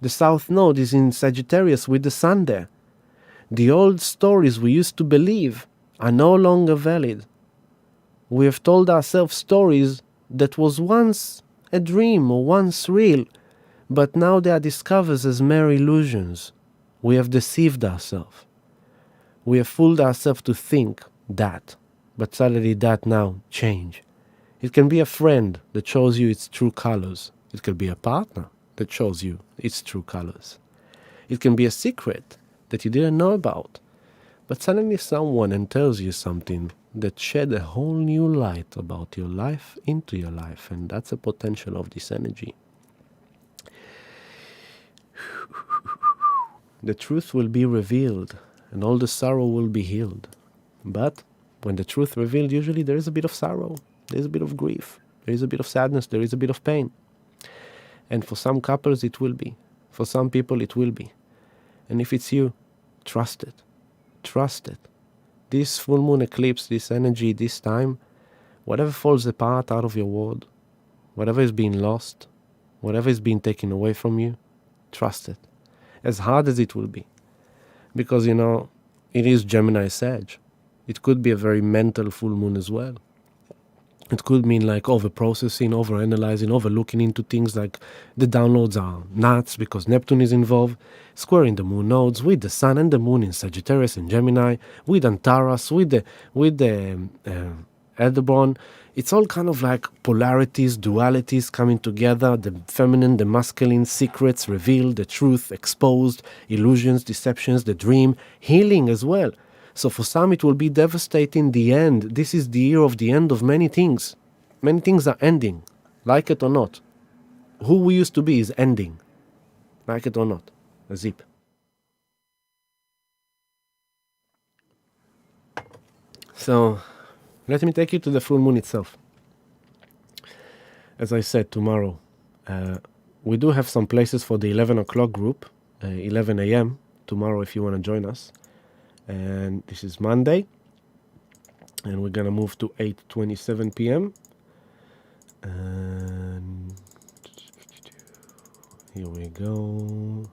The South Node is in Sagittarius with the sun there. The old stories we used to believe are no longer valid. We have told ourselves stories that was once a dream or once real, but now they are discovered as mere illusions. We have deceived ourselves. We have fooled ourselves to think that, but suddenly that now change. It can be a friend that shows you its true colors. It could be a partner that shows you its true colors. It can be a secret that you didn't know about, but suddenly someone tells you something that shed a whole new light about your life into your life, and that's the potential of this energy. The truth will be revealed, and all the sorrow will be healed. But when the truth revealed, usually there is a bit of sorrow, there is a bit of grief, there is a bit of sadness, there is a bit of pain. And for some couples it will be. For some people it will be. And if it's you, trust it. Trust it. This full moon eclipse, this energy, this time, whatever falls apart out of your world, whatever is being lost, whatever is being taken away from you, trust it. As hard as it will be. Because, it is Gemini Sag. It could be a very mental full moon as well. It could mean like over-processing, over-analyzing, overlooking into things like the downloads are nuts because Neptune is involved, squaring the moon nodes with the sun and the moon in Sagittarius and Gemini, with Antares, with the Aldebaran. It's all kind of like polarities, dualities coming together, the feminine, the masculine, secrets revealed, the truth exposed, illusions, deceptions, the dream, healing as well. So for some it will be devastating, the end. This is the year of the end of many things. Many things are ending, like it or not. Who we used to be is ending, like it or not. A zip. So let me take you to the full moon itself. As I said, tomorrow, we do have some places for the 11 o'clock group, 11 a.m. tomorrow if you want to join us. And this is Monday. And we're going to move to 8:27 p.m. And here we go.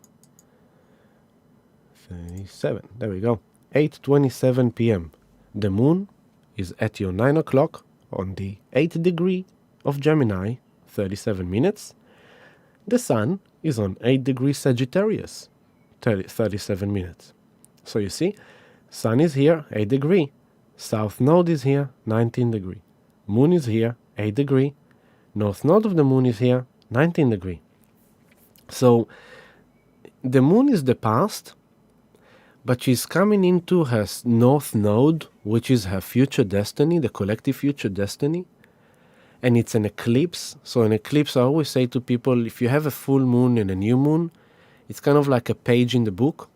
37. There we go. 8:27 p.m. The moon is at your 9 o'clock on the 8th degree of Gemini, 37 minutes. The sun is on 8 degrees Sagittarius, 37 minutes. So you see, sun is here, 8 degree. South node is here, 19 degree. Moon is here, 8 degree. North node of the moon is here, 19 degree. So the moon is the past, but she's coming into her north node, which is her future destiny, the collective future destiny. And it's an eclipse. So an eclipse, I always say to people, if you have a full moon and a new moon, it's kind of like a page in the book.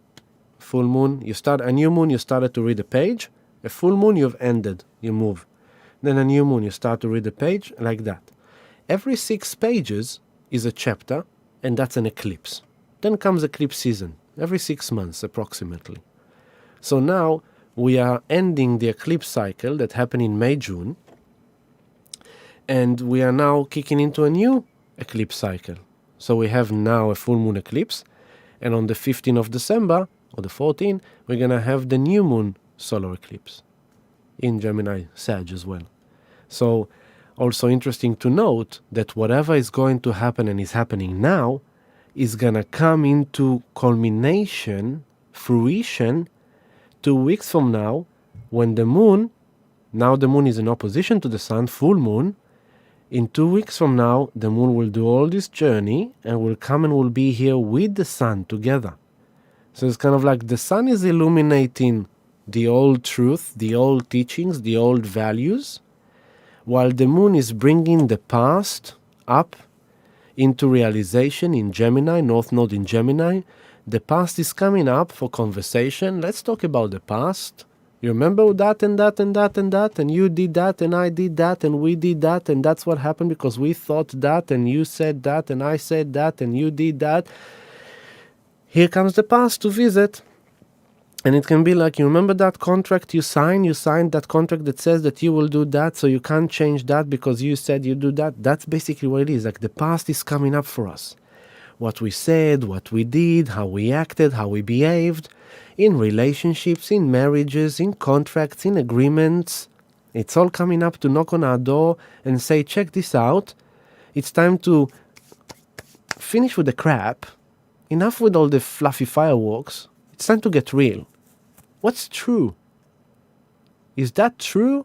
Full moon, a new moon, you started to read a page. A full moon, you've ended, you move. Then a new moon, you start to read a page, like that. Every 6 pages is a chapter, and that's an eclipse. Then comes eclipse season, every 6 months approximately. So now we are ending the eclipse cycle that happened in May, June, and we are now kicking into a new eclipse cycle. So we have now a full moon eclipse, and on the 15th of December, or the 14th, we're going to have the new moon solar eclipse in Gemini Sag as well. So also interesting to note that whatever is going to happen and is happening now is going to come into culmination, fruition, 2 weeks from now, when the moon is in opposition to the sun, full moon. In 2 weeks from now, the moon will do all this journey and will come and will be here with the sun together. So it's kind of like the sun is illuminating the old truth, the old teachings, the old values, while the moon is bringing the past up into realization in Gemini, North Node in Gemini. The past is coming up for conversation. Let's talk about the past. You remember that and that and that and that, and you did that and I did that and we did that, and that's what happened because we thought that and you said that and I said that and you did that. Here comes the past to visit. And it can be like, you remember that contract you signed that contract that says that you will do that, so you can't change that because you said you do that. That's basically what it is. Like the past is coming up for us. What we said, what we did, how we acted, how we behaved, in relationships, in marriages, in contracts, in agreements. It's all coming up to knock on our door and say, check this out. It's time to finish with the crap. Enough with all the fluffy fireworks. It's time to get real. What's true? Is that true?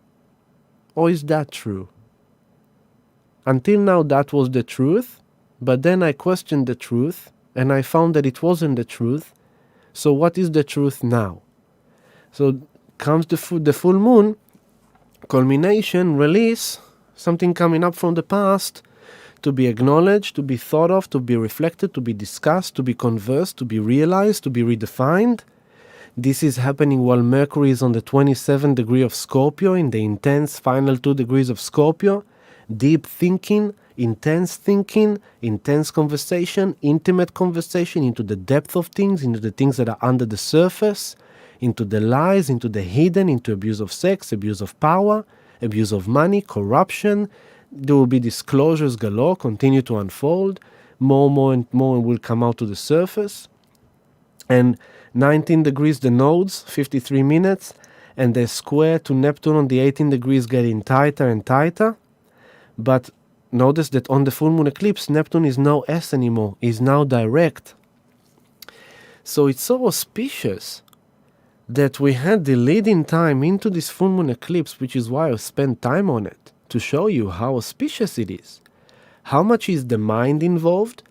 Or is that true? Until now, that was the truth. But then I questioned the truth. And I found that it wasn't the truth. So what is the truth now? So comes the full moon. Culmination, release. Something coming up from the past. To be acknowledged, to be thought of, to be reflected, to be discussed, to be conversed, to be realized, to be redefined. This is happening while Mercury is on the 27th degree of Scorpio, in the intense final 2 degrees of Scorpio. Deep thinking, intense conversation, intimate conversation into the depth of things, into the things that are under the surface, into the lies, into the hidden, into abuse of sex, abuse of power, abuse of money, corruption. There will be disclosures galore, continue to unfold. More and more will come out to the surface. And 19 degrees, the nodes, 53 minutes. And the square to Neptune on the 18 degrees getting tighter and tighter. But notice that on the full moon eclipse, Neptune is no S anymore. Is now direct. So it's so auspicious that we had the lead-in time into this full moon eclipse, which is why I spent time on it, to show you how auspicious it is. How much is the mind involved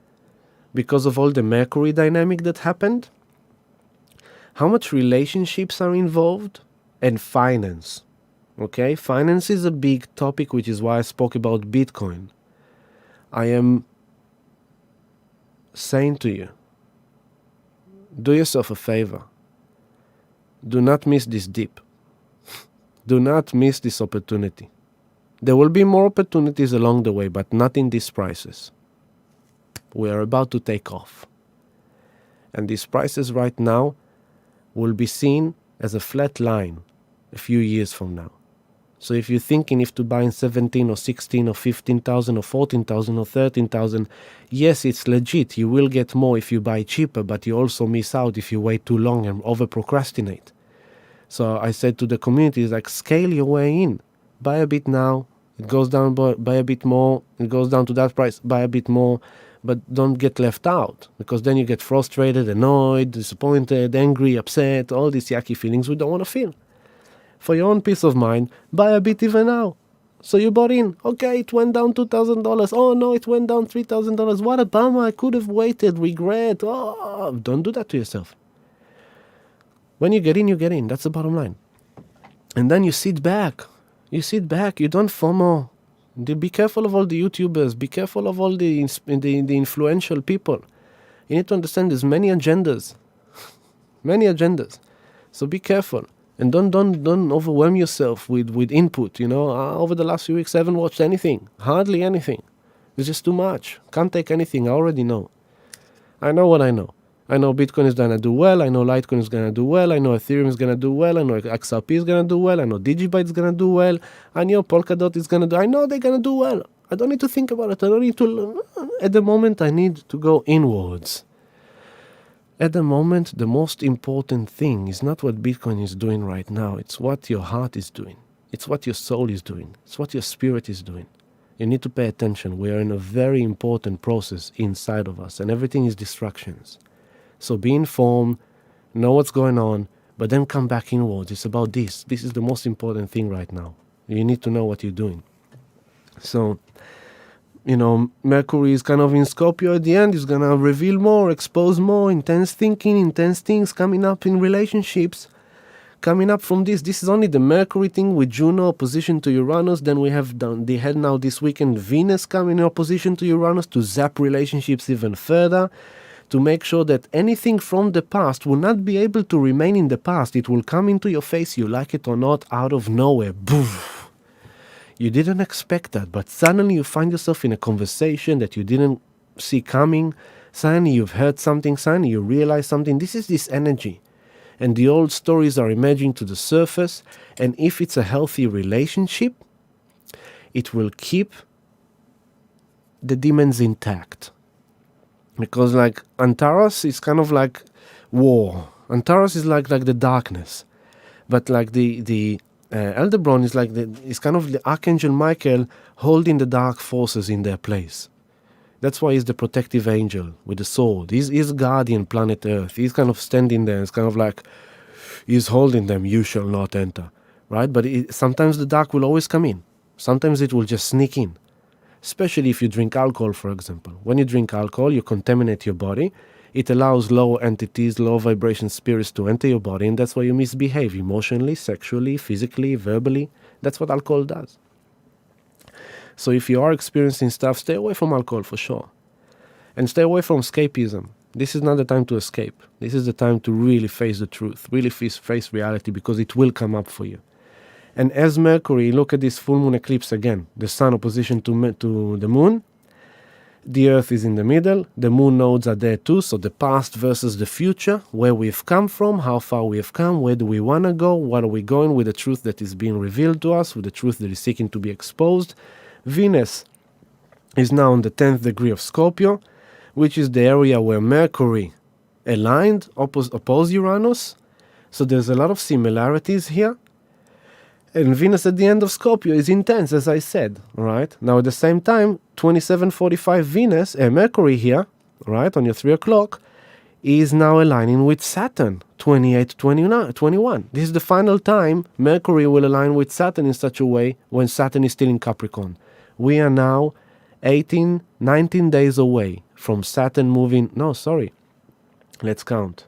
because of all the Mercury dynamic that happened? How much relationships are involved? And finance. Okay, finance is a big topic, which is why I spoke about Bitcoin. I am saying to you, do yourself a favor. Do not miss this dip. Do not miss this opportunity. There will be more opportunities along the way, but not in these prices. We are about to take off. And these prices right now will be seen as a flat line a few years from now. So if you're thinking if to buy in 17 or 16 or 15,000 or 14,000 or 13,000, yes, it's legit. You will get more if you buy cheaper, but you also miss out if you wait too long and over procrastinate. So I said to the community, like, scale your way in. Buy a bit now. It goes down, buy a bit more. It goes down to that price, buy a bit more. But don't get left out, because then you get frustrated, annoyed, disappointed, angry, upset, all these yucky feelings we don't want to feel. For your own peace of mind, buy a bit even now. So you bought in. Okay, it went down $2,000. Oh no, it went down $3,000. What a bummer. I could have waited. Regret. Oh, don't do that to yourself. When you get in, you get in. That's the bottom line. And then you sit back. You sit back. You don't FOMO. Be careful of all the YouTubers. Be careful of all the influential people. You need to understand there's many agendas. Many agendas. So be careful. And don't overwhelm yourself with input. Over the last few weeks, I haven't watched anything. Hardly anything. It's just too much. Can't take anything. I already know. I know what I know. I know Bitcoin is going to do well. I know Litecoin is going to do well. I know Ethereum is going to do well. I know XRP is going to do well. I know Digibyte is going to do well. I know Polkadot is going to do. I know they're going to do well. I don't need to think about it. I don't need to. At the moment, I need to go inwards. At the moment, the most important thing is not what Bitcoin is doing right now. It's what your heart is doing. It's what your soul is doing. It's what your spirit is doing. You need to pay attention. We are in a very important process inside of us, and everything is distractions. So be informed, know what's going on, but then come back inwards. It's about this. This is the most important thing right now. You need to know what you're doing. So, Mercury is kind of in Scorpio at the end. It's going to reveal more, expose more, intense thinking, intense things coming up in relationships. Coming up from this is only the Mercury thing with Juno opposition to Uranus. Then we have they had now this weekend Venus coming in opposition to Uranus to zap relationships even further, to make sure that anything from the past will not be able to remain in the past. It will come into your face, you like it or not, out of nowhere. Boof! You didn't expect that, but suddenly you find yourself in a conversation that you didn't see coming. Suddenly you've heard something, suddenly you realize something. This is this energy. And the old stories are emerging to the surface. And if it's a healthy relationship, it will keep the demons intact. Because like Antares is kind of like war. Antares is like the darkness. But like the Elderbron is kind of the Archangel Michael holding the dark forces in their place. That's why he's the protective angel with the sword. He's guardian planet Earth. He's kind of standing there. It's kind of like he's holding them. You shall not enter, right? But sometimes the dark will always come in. Sometimes it will just sneak in. Especially if you drink alcohol, for example. When you drink alcohol, you contaminate your body. It allows lower entities, low vibration spirits to enter your body, and that's why you misbehave emotionally, sexually, physically, verbally. That's what alcohol does. So if you are experiencing stuff, stay away from alcohol for sure. And stay away from escapism. This is not the time to escape. This is the time to really face the truth, really face reality, because it will come up for you. And as Mercury, look at this full moon eclipse again. The sun opposition to the moon. The earth is in the middle. The moon nodes are there too. So the past versus the future. Where we've come from. How far we have come. Where do we want to go? What are we going with the truth that is being revealed to us. With the truth that is seeking to be exposed. Venus is now on the 10th degree of Scorpio. Which is the area where Mercury aligned. Oppose Uranus. So there's a lot of similarities here. And Venus at the end of Scorpio is intense, as I said, right? Now, at the same time, 2745 Venus, Mercury here, right, on your 3 o'clock, is now aligning with Saturn, 28-21. This is the final time Mercury will align with Saturn in such a way when Saturn is still in Capricorn. We are now 19 days away from Saturn moving... No, sorry. Let's count.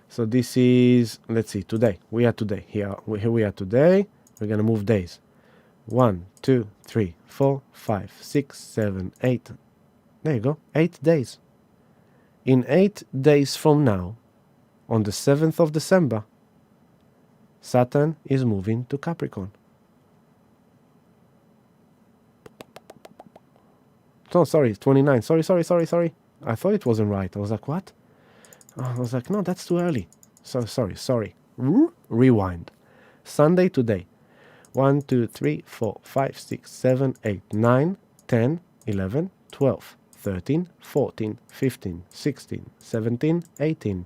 So this is, let's see, today. We are today. Here we are today. We're going to move days. 1, 2, 3, 4, 5, 6, 7, 8. There you go. 8 days. In 8 days from now, on the 7th of December, Saturn is moving to Capricorn. Oh, sorry, 29. Sorry. I thought it wasn't right. I was like, what? I was like, no, that's too early. Sorry. Rewind. Sunday today. 1, 2, 3, 4, 5, 6, 7, 8, 9, 10, 11, 12, 13, 14, 15, 16, 17, 18.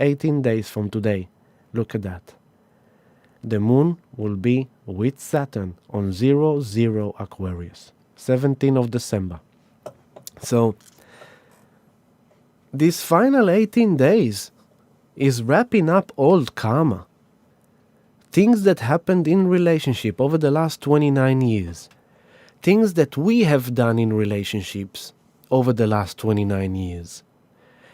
18 days from today. Look at that. The moon will be with Saturn on 0, Aquarius. 17th of December. So, these final 18 days is wrapping up old karma. Things that happened in relationship over the last 29 years. Things that we have done in relationships over the last 29 years.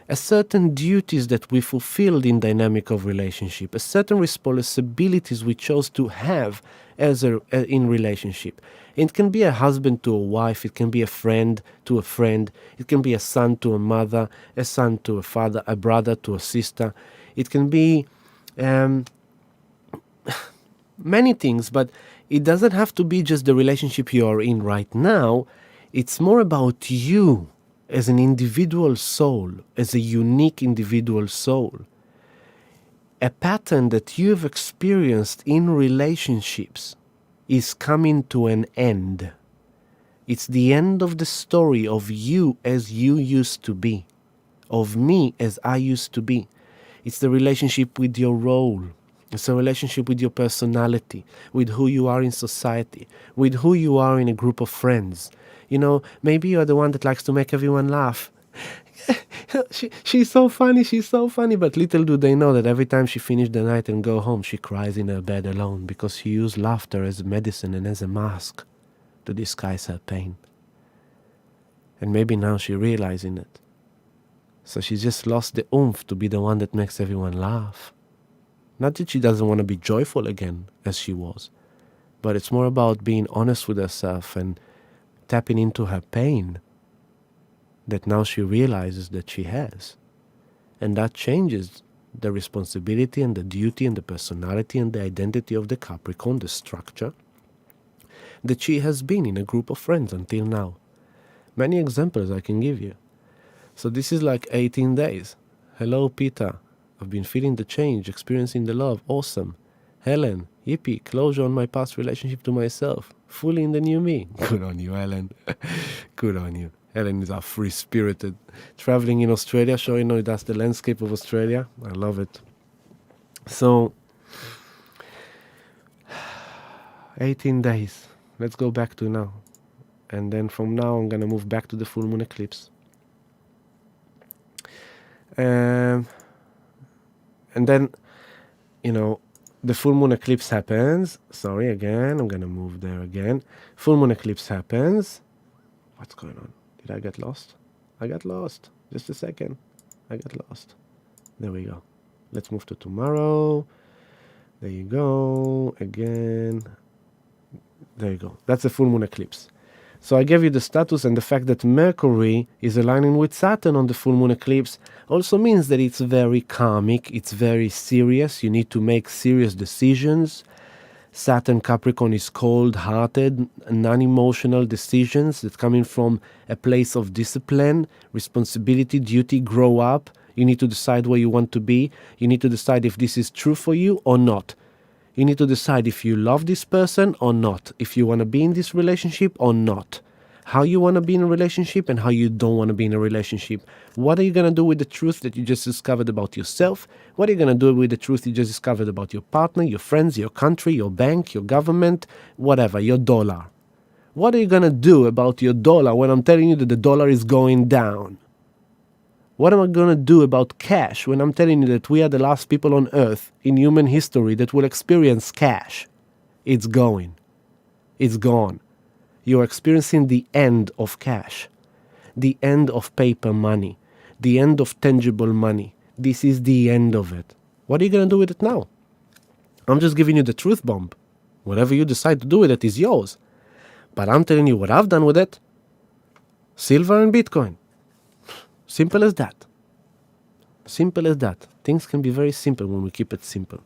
A certain duties that we fulfilled in dynamic of relationship. A certain responsibilities we chose to have in relationship. It can be a husband to a wife. It can be a friend to a friend. It can be a son to a mother. A son to a father. A brother to a sister. It can be many things, but it doesn't have to be just the relationship you are in right now. It's more about you as an individual soul, as a unique individual soul. A pattern that you've experienced in relationships is coming to an end. It's the end of the story of you as you used to be, of me as I used to be. It's the relationship with your role. It's a relationship with your personality, with who you are in society, with who you are in a group of friends. You know, maybe you're the one that likes to make everyone laugh. She's so funny, but little do they know that every time she finishes the night and go home, she cries in her bed alone because she used laughter as a medicine and as a mask to disguise her pain. And maybe now she's realizing it. So she just lost the oomph to be the one that makes everyone laugh. Not that she doesn't want to be joyful again, as she was, but it's more about being honest with herself and tapping into her pain that now she realizes that she has. And that changes the responsibility and the duty and the personality and the identity of the Capricorn, the structure that she has been in a group of friends until now. Many examples I can give you. So this is like 18 days. Hello, Peter. I've been feeling the change, experiencing the love. Awesome. Helen, yippee, closure on my past relationship to myself. Fully in the new me. Good on you, Helen. Good on you. Helen is our free-spirited. Traveling in Australia, showing you that's the landscape of Australia. I love it. So, 18 days. Let's go back to now. And then from now, I'm going to move back to the full moon eclipse. And then, you know, the full moon eclipse happens. Sorry, again, I'm going to move there again. Full moon eclipse happens. What's going on? Did I get lost? I got lost. Just a second. I got lost. There we go. Let's move to tomorrow. There you go. Again. There you go. That's a full moon eclipse. So I gave you the status, and the fact that Mercury is aligning with Saturn on the full moon eclipse also means that it's very karmic, it's very serious. You need to make serious decisions. Saturn Capricorn is cold-hearted, non-emotional decisions that coming from a place of discipline, responsibility, duty, grow up. You need to decide where you want to be. You need to decide if this is true for you or not. You need to decide if you love this person or not, if you want to be in this relationship or not, how you want to be in a relationship and how you don't want to be in a relationship. What are you going to do with the truth that you just discovered about yourself? What are you going to do with the truth you just discovered about your partner, your friends, your country, your bank, your government, whatever, your dollar? What are you going to do about your dollar when I'm telling you that the dollar is going down? What am I going to do about cash when I'm telling you that we are the last people on earth in human history that will experience cash? It's going. It's gone. You're experiencing the end of cash, the end of paper money, the end of tangible money. This is the end of it. What are you going to do with it now? I'm just giving you the truth bomb. Whatever you decide to do with it is yours. But I'm telling you what I've done with it. Silver and Bitcoin. Simple as that. Simple as that. Things can be very simple when we keep it simple.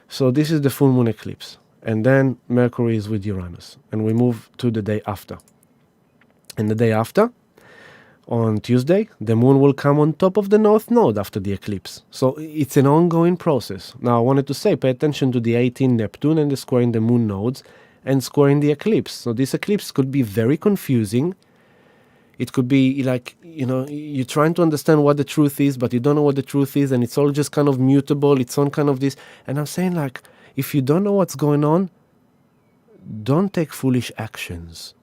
So this is the full moon eclipse. And then Mercury is with Uranus. And we move to the day after. And the day after, On Tuesday, the moon will come on top of the north node after the eclipse. So it's an ongoing process. Now, I wanted to say, pay attention to the 18 Neptune and the squaring the moon nodes and squaring the eclipse. So this eclipse could be very confusing. It could be like, you're trying to understand what the truth is, but you don't know what the truth is, and it's all just kind of mutable. It's on kind of this. And I'm saying, like, if you don't know what's going on, don't take foolish actions.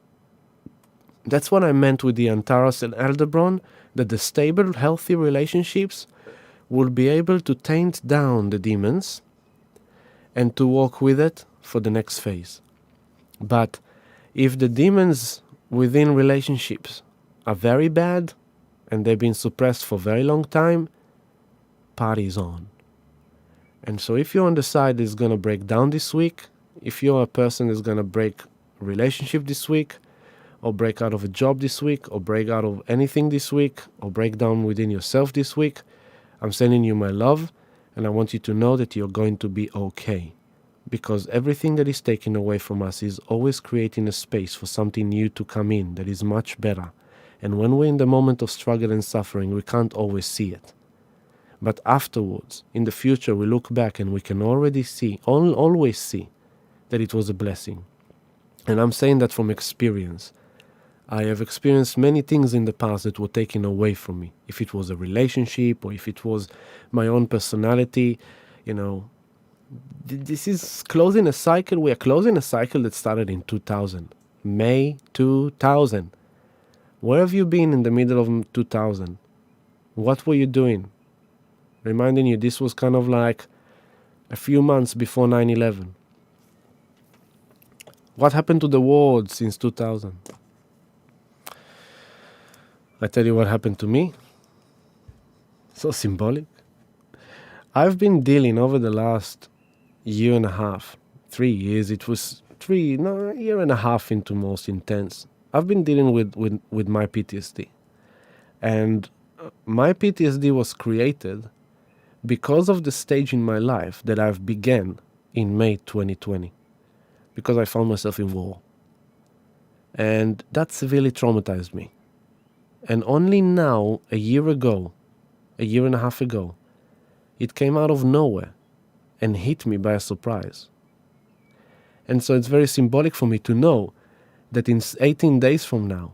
That's what I meant with the Antares and Aldebaran, that the stable, healthy relationships will be able to taint down the demons and to walk with it for the next phase. But if the demons within relationships are very bad and they've been suppressed for a very long time, party's on. And so if you're on the side that's going to break down this week, if you're a person that's going to break a relationship this week, or break out of a job this week, or break out of anything this week, or break down within yourself this week, I'm sending you my love, and I want you to know that you're going to be okay. Because everything that is taken away from us is always creating a space for something new to come in that is much better. And when we're in the moment of struggle and suffering, we can't always see it. But afterwards, in the future, we look back and we can already see, always see, that it was a blessing. And I'm saying that from experience. I have experienced many things in the past that were taken away from me. If it was a relationship or if it was my own personality, this is closing a cycle. We are closing a cycle that started in 2000. May 2000. Where have you been in the middle of 2000? What were you doing? Reminding you, this was kind of like a few months before 9/11. What happened to the world since 2000? I tell you what happened to me. So symbolic. I've been dealing over the last year and a half, 3 years. It was a year and a half into most intense. I've been dealing with my PTSD. And my PTSD was created because of the stage in my life that I've began in May 2020. Because I found myself in war. And that severely traumatized me. And only now, a year and a half ago, it came out of nowhere and hit me by a surprise. And so it's very symbolic for me to know that in 18 days from now,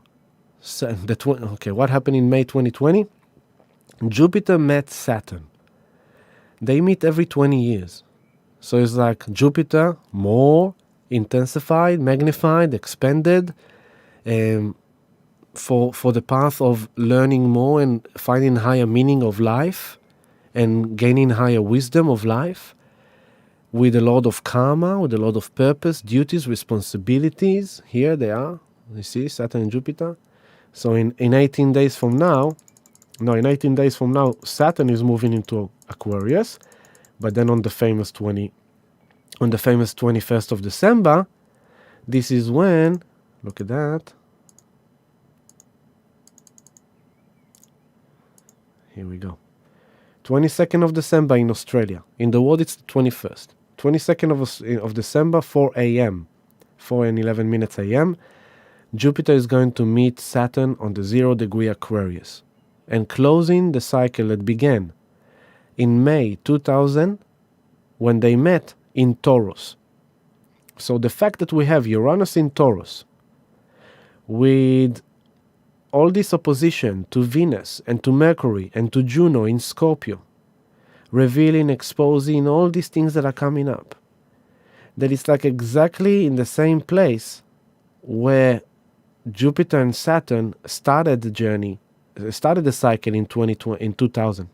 what happened in May 2020? Jupiter met Saturn. They meet every 20 years. So it's like Jupiter more intensified, magnified, expanded, for the path of learning more and finding higher meaning of life and gaining higher wisdom of life, with a lot of karma, with a lot of purpose, duties, responsibilities. Here they are. You see, Saturn and Jupiter. So in 18 days from now, Saturn is moving into Aquarius, but then on the famous 21st of December, this is when, look at that. Here we go. 22nd of December in Australia. In the world, it's the 21st. 22nd of December, 4 a.m. 4 and 11 minutes a.m. Jupiter is going to meet Saturn on the 0 degree Aquarius and closing the cycle that began in May 2000 when they met in Taurus. So the fact that we have Uranus in Taurus with all this opposition to Venus and to Mercury and to Juno in Scorpio, revealing, exposing all these things that are coming up, that it's like exactly in the same place where Jupiter and Saturn started the cycle in 2000.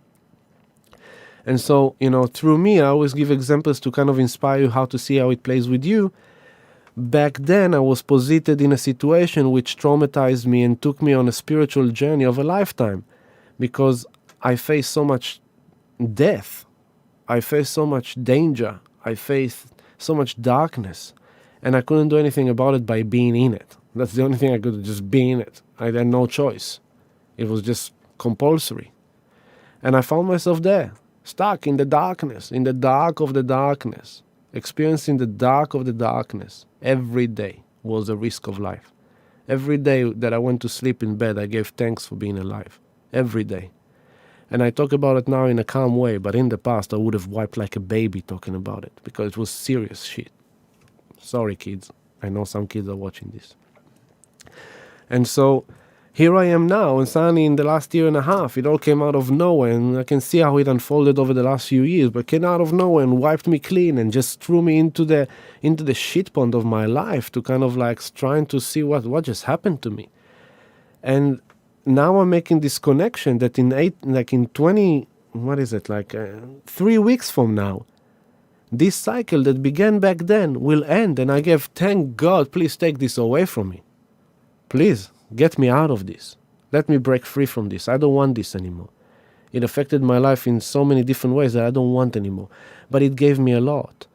And so, through me, I always give examples to kind of inspire you how to see how it plays with you. Back then, I was posited in a situation which traumatized me and took me on a spiritual journey of a lifetime, because I faced so much death. I faced so much danger. I faced so much darkness. And I couldn't do anything about it by being in it. That's the only thing I could do, just be in it. I had no choice. It was just compulsory. And I found myself there, stuck in the darkness, in the dark of the darkness, experiencing the dark of the darkness. Every day was a risk of life. Every day that I went to sleep in bed, I gave thanks for being alive. Every day. And I talk about it now in a calm way, but in the past I would have wiped like a baby talking about it because it was serious shit. Sorry, kids. I know some kids are watching this. And so here I am now, and suddenly in the last year and a half, it all came out of nowhere, and I can see how it unfolded over the last few years, but came out of nowhere and wiped me clean and just threw me into the shit pond of my life to kind of like trying to see what just happened to me. And now I'm making this connection that in 3 weeks from now, this cycle that began back then will end, and I gave, thank God, please take this away from me. Please, get me out of this. Let me break free from this. I don't want this anymore. It affected my life in so many different ways that I don't want anymore. But it gave me a lot.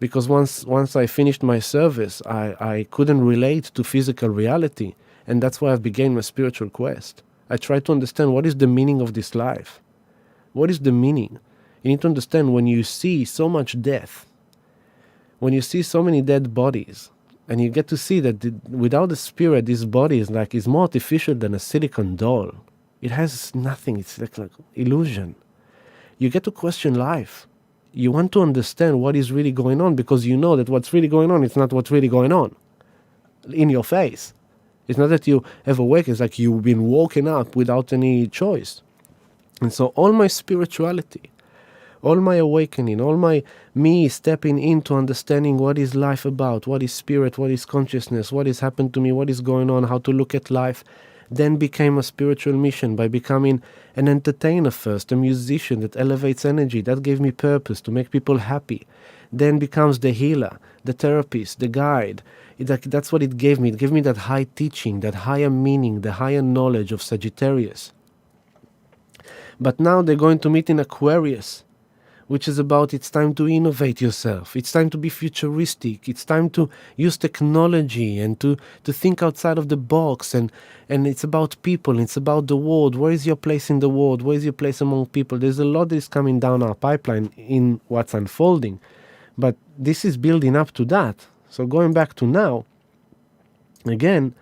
Because once I finished my service, I couldn't relate to physical reality. And that's why I began my spiritual quest. I tried to understand what is the meaning of this life. What is the meaning? You need to understand when you see so much death, when you see so many dead bodies, and you get to see that without the spirit, this body is more artificial than a silicon doll. It has nothing. It's like illusion. You get to question life. You want to understand what is really going on because you know that what's really going on is not what's really going on in your face. It's not that you have awakened. It's like you've been woken up without any choice. And so all my spirituality, all my awakening, all my me stepping into understanding what is life about, what is spirit, what is consciousness, what has happened to me, what is going on, how to look at life, then became a spiritual mission by becoming an entertainer first, a musician that elevates energy. That gave me purpose to make people happy. Then becomes the healer, the therapist, the guide. That's what it gave me. It gave me that high teaching, that higher meaning, the higher knowledge of Sagittarius. But now they're going to meet in Aquarius, which is about it's time to innovate yourself. It's time to be futuristic. It's time to use technology and to think outside of the box. And it's about people. It's about the world. Where is your place in the world? Where is your place among people? There's a lot that is coming down our pipeline in what's unfolding. But this is building up to that. So going back to now, again,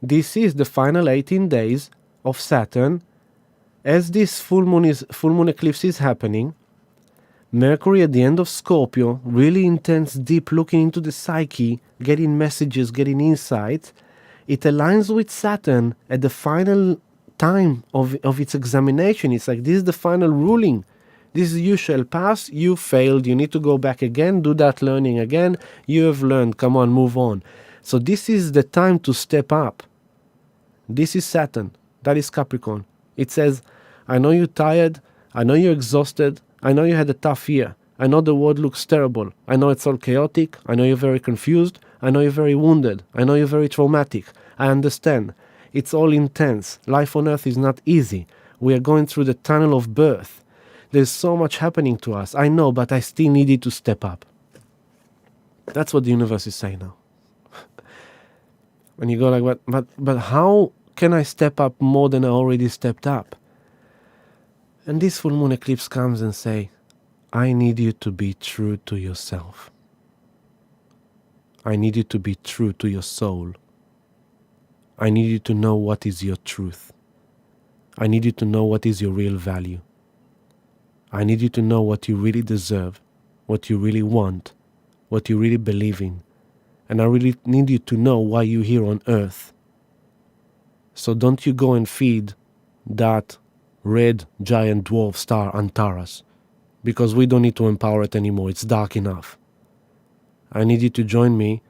this is the final 18 days of Saturn. As this full moon eclipse is happening, Mercury at the end of Scorpio, really intense, deep looking into the psyche, getting messages, getting insights. It aligns with Saturn at the final time of its examination. It's like, this is the final ruling. This is you shall pass, you failed, you need to go back again, do that learning again. You have learned, come on, move on. So this is the time to step up. This is Saturn, that is Capricorn. It says, I know you're tired, I know you're exhausted, I know you had a tough year. I know the world looks terrible. I know it's all chaotic. I know you're very confused. I know you're very wounded. I know you're very traumatic. I understand. It's all intense. Life on earth is not easy. We are going through the tunnel of birth. There's so much happening to us. I know, but I still needed to step up. That's what the universe is saying now. When you go like, but how can I step up more than I already stepped up? And this full moon eclipse comes and say, I need you to be true to yourself. I need you to be true to your soul. I need you to know what is your truth. I need you to know what is your real value. I need you to know what you really deserve, what you really want, what you really believe in. And I really need you to know why you're here on earth. So don't you go and feed that red giant dwarf star Antares, because we don't need to empower it anymore. It's dark enough. I need you to join me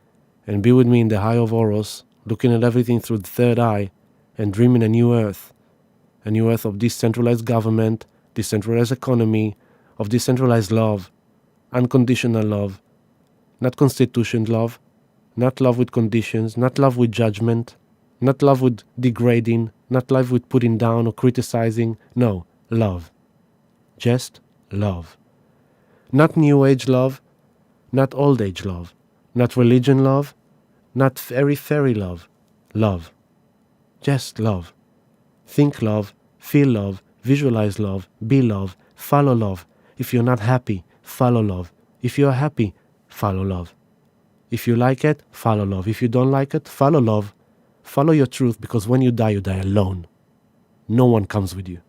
and be with me in the High of Oros, looking at everything through the third eye and dreaming a new earth of decentralized government, decentralized economy, of decentralized love, unconditional love, not constitution love, not love with conditions, not love with judgment, not love with degrading, not love with putting down or criticizing. No, love. Just love. Not new age love, not old age love, not religion love, not fairy love. Love. Just love. Think love, feel love, visualize love, be love, follow love. If you're not happy, follow love. If you're happy, follow love. If you like it, follow love. If you don't like it, follow love. Follow your truth, because when you die alone. No one comes with you.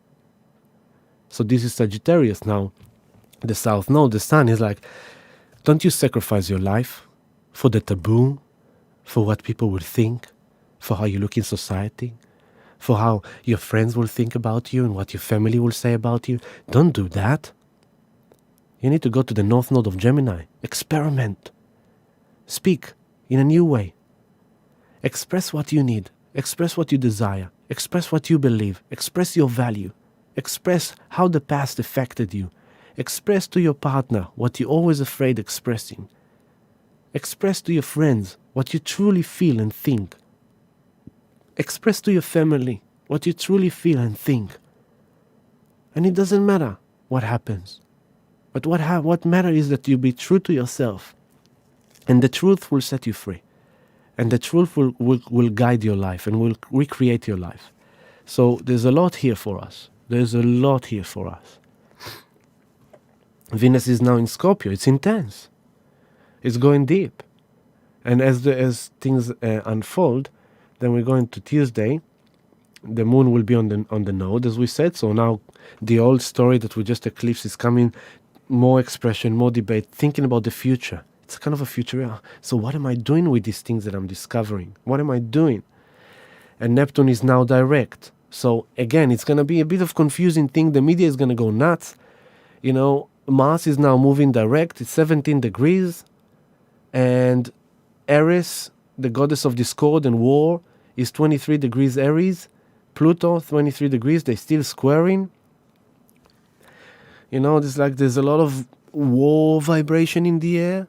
So this is Sagittarius. Now, the South Node, the Sun, is like, don't you sacrifice your life for the taboo, for what people will think, for how you look in society, for how your friends will think about you and what your family will say about you. Don't do that. You need to go to the North Node of Gemini. Experiment. Speak in a new way. Express what you need. Express what you desire. Express what you believe. Express your value. Express how the past affected you. Express to your partner what you're always afraid expressing. Express to your friends what you truly feel and think. Express to your family what you truly feel and think. And it doesn't matter what happens. But what matters is that you be true to yourself. And the truth will set you free. And the truth will guide your life and will recreate your life. So there's a lot here for us. There's a lot here for us. Venus is now in Scorpio. It's intense. It's going deep. And as things unfold, then we're going to Tuesday. The moon will be on the node, as we said. So now the old story that we just eclipsed is coming. More expression, more debate, thinking about the future. It's kind of a future. So what am I doing with these things that I'm discovering? What am I doing? And Neptune is now direct. So again, it's going to be a bit of confusing thing. The media is going to go nuts. You know, Mars is now moving direct. It's 17 degrees. And Eris, the goddess of discord and war, is 23 degrees Aries. Pluto, 23 degrees. They're still squaring. You know, there's a lot of war vibration in the air.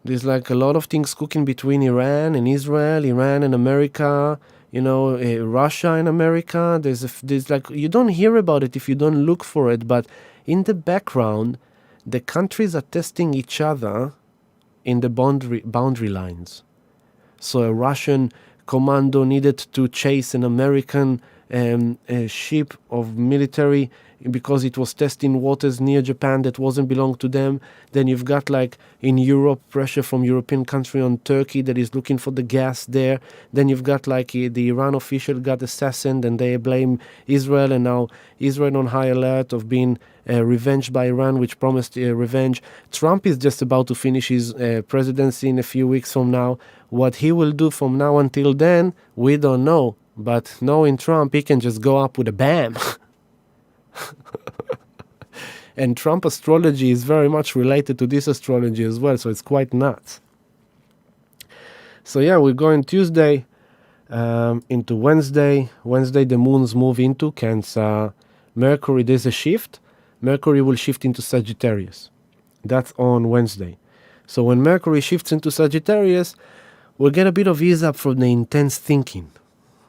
There's like a lot of things cooking between Iran and Israel, Iran and America, you know, Russia and America. There's like, you don't hear about it if you don't look for it, but in the background, the countries are testing each other in the boundary lines. So a Russian commando needed to chase an American ship of military because it was testing waters near Japan that wasn't belong to them. Then you've got, like, in Europe, pressure from European country on Turkey that is looking for the gas there. Then you've got, like, the Iran official got assassinated and they blame Israel, and now Israel on high alert of being revenged by Iran, which promised revenge. Trump is just about to finish his presidency in a few weeks from now. What he will do from now until then, we don't know. But knowing Trump, he can just go up with a bam. And Trump astrology is very much related to this astrology as well, so it's quite nuts. So yeah, we're going Tuesday into Wednesday. Wednesday, the moons move into Cancer. Mercury, there's a shift. Mercury will shift into Sagittarius. That's on Wednesday. So when Mercury shifts into Sagittarius, we'll get a bit of ease up from the intense thinking.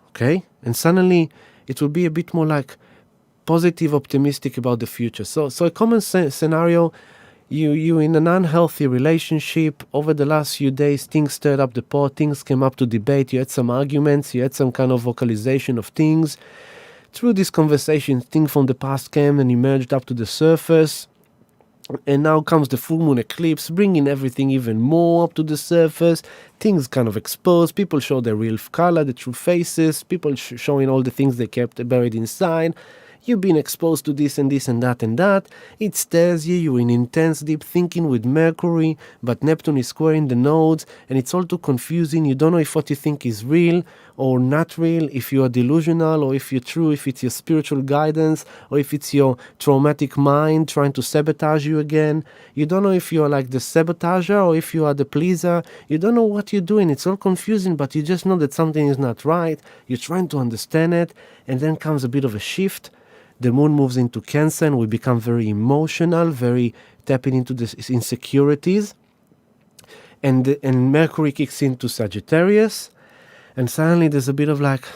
Okay? And suddenly it will be a bit more like positive, optimistic about the future. So a common scenario, you in an unhealthy relationship, over the last few days, things stirred up the pot, things came up to debate, you had some arguments, you had some kind of vocalization of things. Through this conversation, things from the past came and emerged up to the surface. And now comes the full moon eclipse, bringing everything even more up to the surface. Things kind of exposed. People show their real color, the true faces. People showing all the things they kept buried inside. You've been exposed to this and this and that and that. It stirs you. You're in intense deep thinking with Mercury, but Neptune is squaring the nodes, and it's all too confusing. You don't know if what you think is real or not real, if you are delusional or if you're true, if it's your spiritual guidance or if it's your traumatic mind trying to sabotage you again. You don't know if you're like the sabotager or if you are the pleaser. You don't know what you're doing. It's all confusing, but you just know that something is not right. You're trying to understand it, and then comes a bit of a shift. The moon moves into Cancer and we become very emotional, very tapping into the insecurities. And Mercury kicks into Sagittarius. And suddenly there's a bit of like,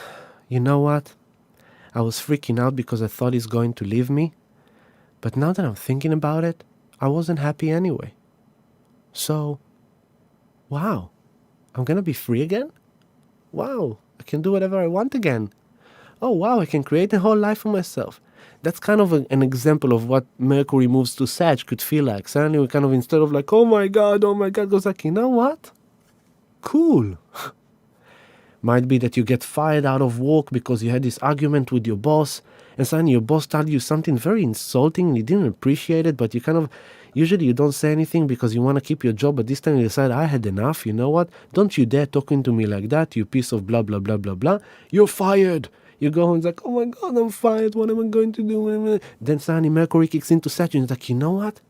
you know what? I was freaking out because I thought he's going to leave me. But now that I'm thinking about it, I wasn't happy anyway. So, wow, I'm going to be free again? Wow, I can do whatever I want again. Oh, wow, I can create a whole life for myself. That's kind of an example of what Mercury moves to Sag could feel like. Suddenly we kind of, instead of like, oh my God, goes like, you know what? Cool. Might be that you get fired out of work because you had this argument with your boss, and suddenly your boss told you something very insulting and you didn't appreciate it, but you kind of, usually you don't say anything because you want to keep your job, but this time you decide, I had enough, you know what? Don't you dare talking to me like that, you piece of blah, blah, blah, blah, blah. You're fired. You go home and it's like, oh my God, I'm fired. What am I going to do? Then suddenly Mercury kicks into Saturn. It's like, you know what?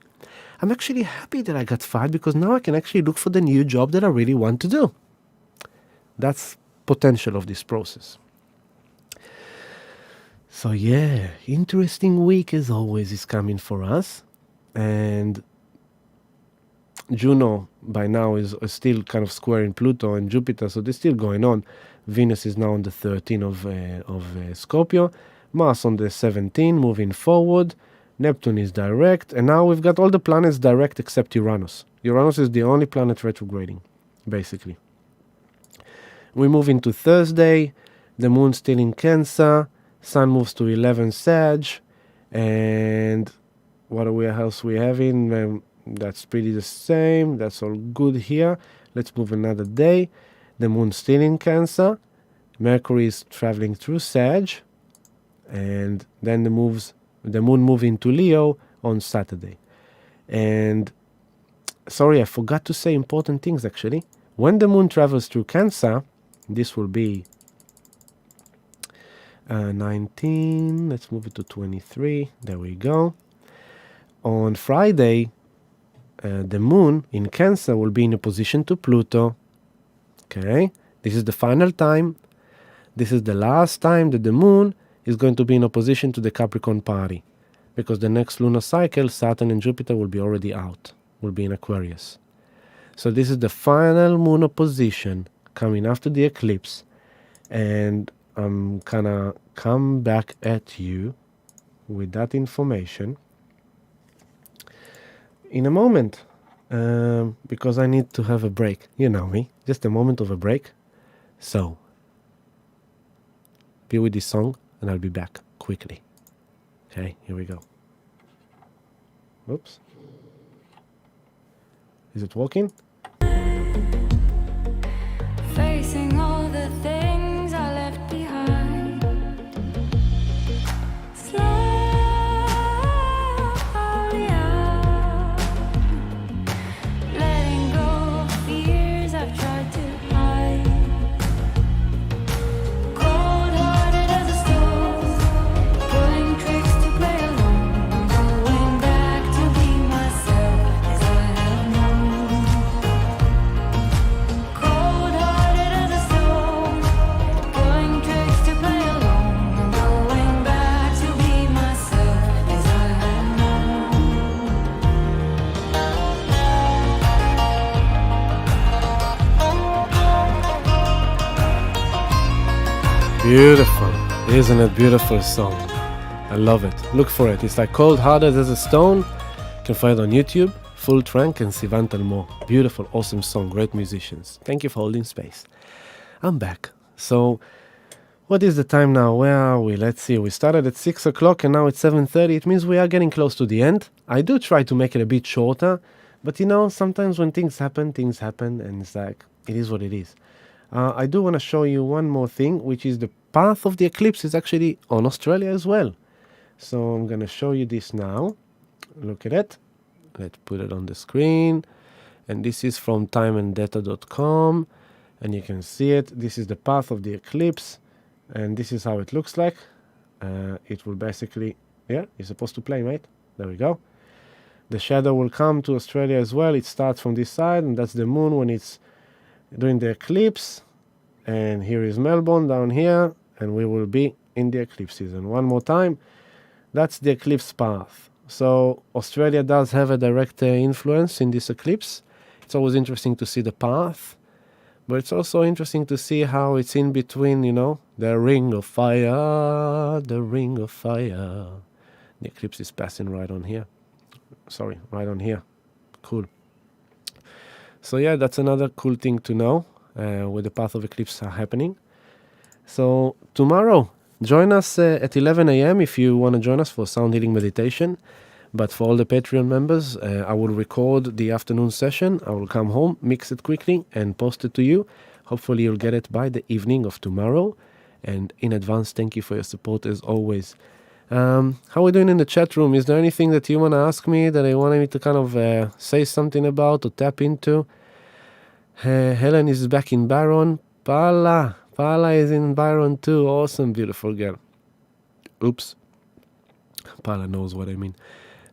I'm actually happy that I got fired because now I can actually look for the new job that I really want to do. That's potential of this process. So yeah, interesting week as always is coming for us. And Juno by now is still kind of squaring Pluto and Jupiter, so they're still going on. Venus is now on the 13th of Scorpio. Mars on the 17th, moving forward. Neptune is direct, and now we've got all the planets direct except Uranus. Uranus is the only planet retrograding, basically. We move into Thursday. The moon still in Cancer. Sun moves to 11 Sag. And what else we having? That's pretty the same. That's all good here. Let's move another day. The moon still in Cancer. Mercury is traveling through Sag. And then the moon moves into Leo on Saturday. And sorry, I forgot to say important things actually. When the moon travels through Cancer, this will be 19. Let's move it to 23. There we go. On Friday, the moon in Cancer will be in opposition to Pluto. Okay, this is the final time. This is the last time that the moon is going to be in opposition to the Capricorn party, because the next lunar cycle, Saturn and Jupiter will be already out, will be in Aquarius. So this is the final moon opposition coming after the eclipse, and I'm gonna come back at you with that information in a moment, because I need to have a break. You know me, just a moment of a break. So be with this song and I'll be back quickly. Okay, here we go. Oops. Is it working? Facing all the things I left behind. Slowly out. Letting go of fears I've tried to hide. Cold-hearted as a stone, pulling tricks to play alone. Going back to be myself as I have known. Cold-hearted as a stone, pulling tricks to play alone. Going back to be myself as I have known. Beautiful. Isn't it beautiful song? I love it. Look for it. It's like Cold-Hearted as a Stone. You can find it on YouTube. Full Trank and Sivan Talmor. Beautiful, awesome song. Great musicians. Thank you for holding space. I'm back. So, what is the time now? Where are we? Let's see. We started at 6 o'clock and now it's 7:30. It means we are getting close to the end. I do try to make it a bit shorter, but you know, sometimes when things happen, and it's like, it is what it is. I do want to show you one more thing, which is the path of the eclipse is actually on Australia as well. So I'm going to show you this now. Look at it. Let's put it on the screen. And this is from timeanddata.com. And you can see it. This is the path of the eclipse. And this is how it looks like. It will basically, yeah, you're supposed to play, mate. There we go. The shadow will come to Australia as well. It starts from this side, and that's the moon when it's during the eclipse. And here is Melbourne down here, and we will be in the eclipse season. One more time, that's the eclipse path. So Australia does have a direct influence in this eclipse. It's always interesting to see the path, but it's also interesting to see how it's in between, you know, the ring of fire, the ring of fire. The eclipse is passing right on here. Sorry, right on here. Cool. So yeah, that's another cool thing to know where the path of eclipse are happening. So tomorrow, join us at 11 a.m. if you want to join us for sound healing meditation. But for all the Patreon members, I will record the afternoon session. I will come home, mix it quickly, and post it to you. Hopefully you'll get it by the evening of tomorrow. And in advance, thank you for your support as always. How are we doing in the chat room? Is there anything that you want to ask me that I wanted me to kind of say something about or tap into? Helen is back in Byron. Paula is in Byron too. Awesome, beautiful girl. Oops. Paula knows what I mean.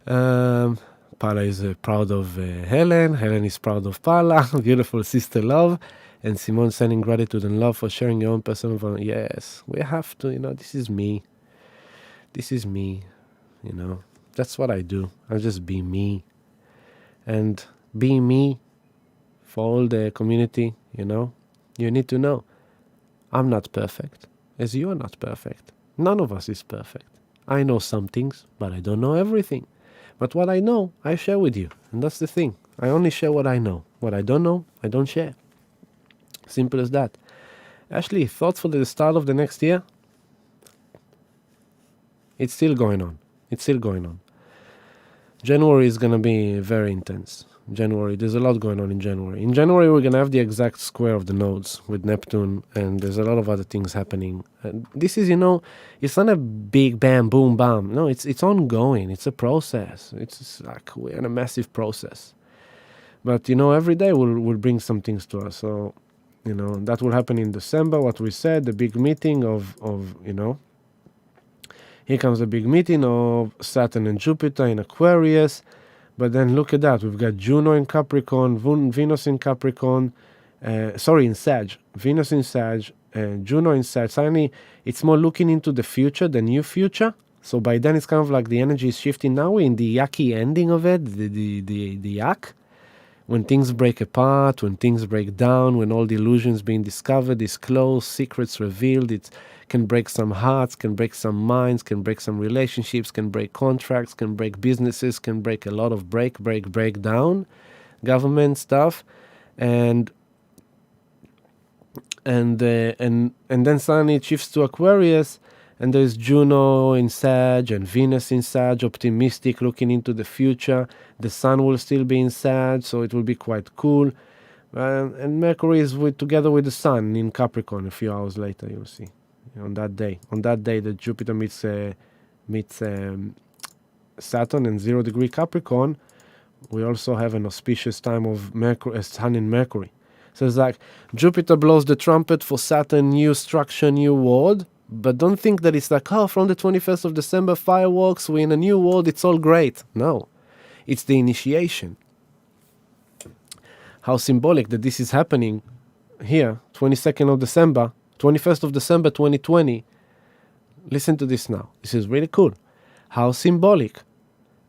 Paula is proud of Helen. Helen is proud of Paula. Beautiful sister love. And Simone sending gratitude and love for sharing your own personal. Yes, we have to, this is me. This is me, That's what I do. I just be me. And be me for all the community, You need to know I'm not perfect, as you are not perfect. None of us is perfect. I know some things, but I don't know everything. But what I know, I share with you. And that's the thing. I only share what I know. What I don't know, I don't share. Simple as that. Ashley, thoughts for the start of the next year? It's still going on. January is going to be very intense. There's a lot going on in January. In January, we're going to have the exact square of the nodes with Neptune, and there's a lot of other things happening. This is, it's not a big bam, boom, bam. No, it's ongoing. It's a process. It's like we're in a massive process. But, every day will bring some things to us. So, that will happen in December, what we said, the big meeting of here comes the big meeting of Saturn and Jupiter in Aquarius. But then look at that. We've got Juno in Capricorn, Venus in Capricorn, in Sag. Venus in Sag, Juno in Sag. Suddenly, it's more looking into the future, the new future. So by then, it's kind of like the energy is shifting. Now we're in the yucky ending of it, the yuck. When things break apart, when things break down, when all the illusions being discovered, disclosed, secrets revealed, it can break some hearts, can break some minds, can break some relationships, can break contracts, can break businesses, can break a lot of breakdown, government stuff, and then suddenly it shifts to Aquarius, and there's Juno in Sag and Venus in Sag, optimistic, looking into the future. The Sun will still be in Sag, so it will be quite cool. And Mercury is together with the Sun in Capricorn. A few hours later, you'll see. On that day that Jupiter meets Saturn in 0 degree Capricorn, we also have an auspicious time of Sun in Mercury. So it's like Jupiter blows the trumpet for Saturn, new structure, new world. But don't think that it's like, from the 21st of December, fireworks, we're in a new world, it's all great. No, it's the initiation. How symbolic that this is happening here, 22nd of December, 21st of December 2020. Listen to this now. This is really cool. How symbolic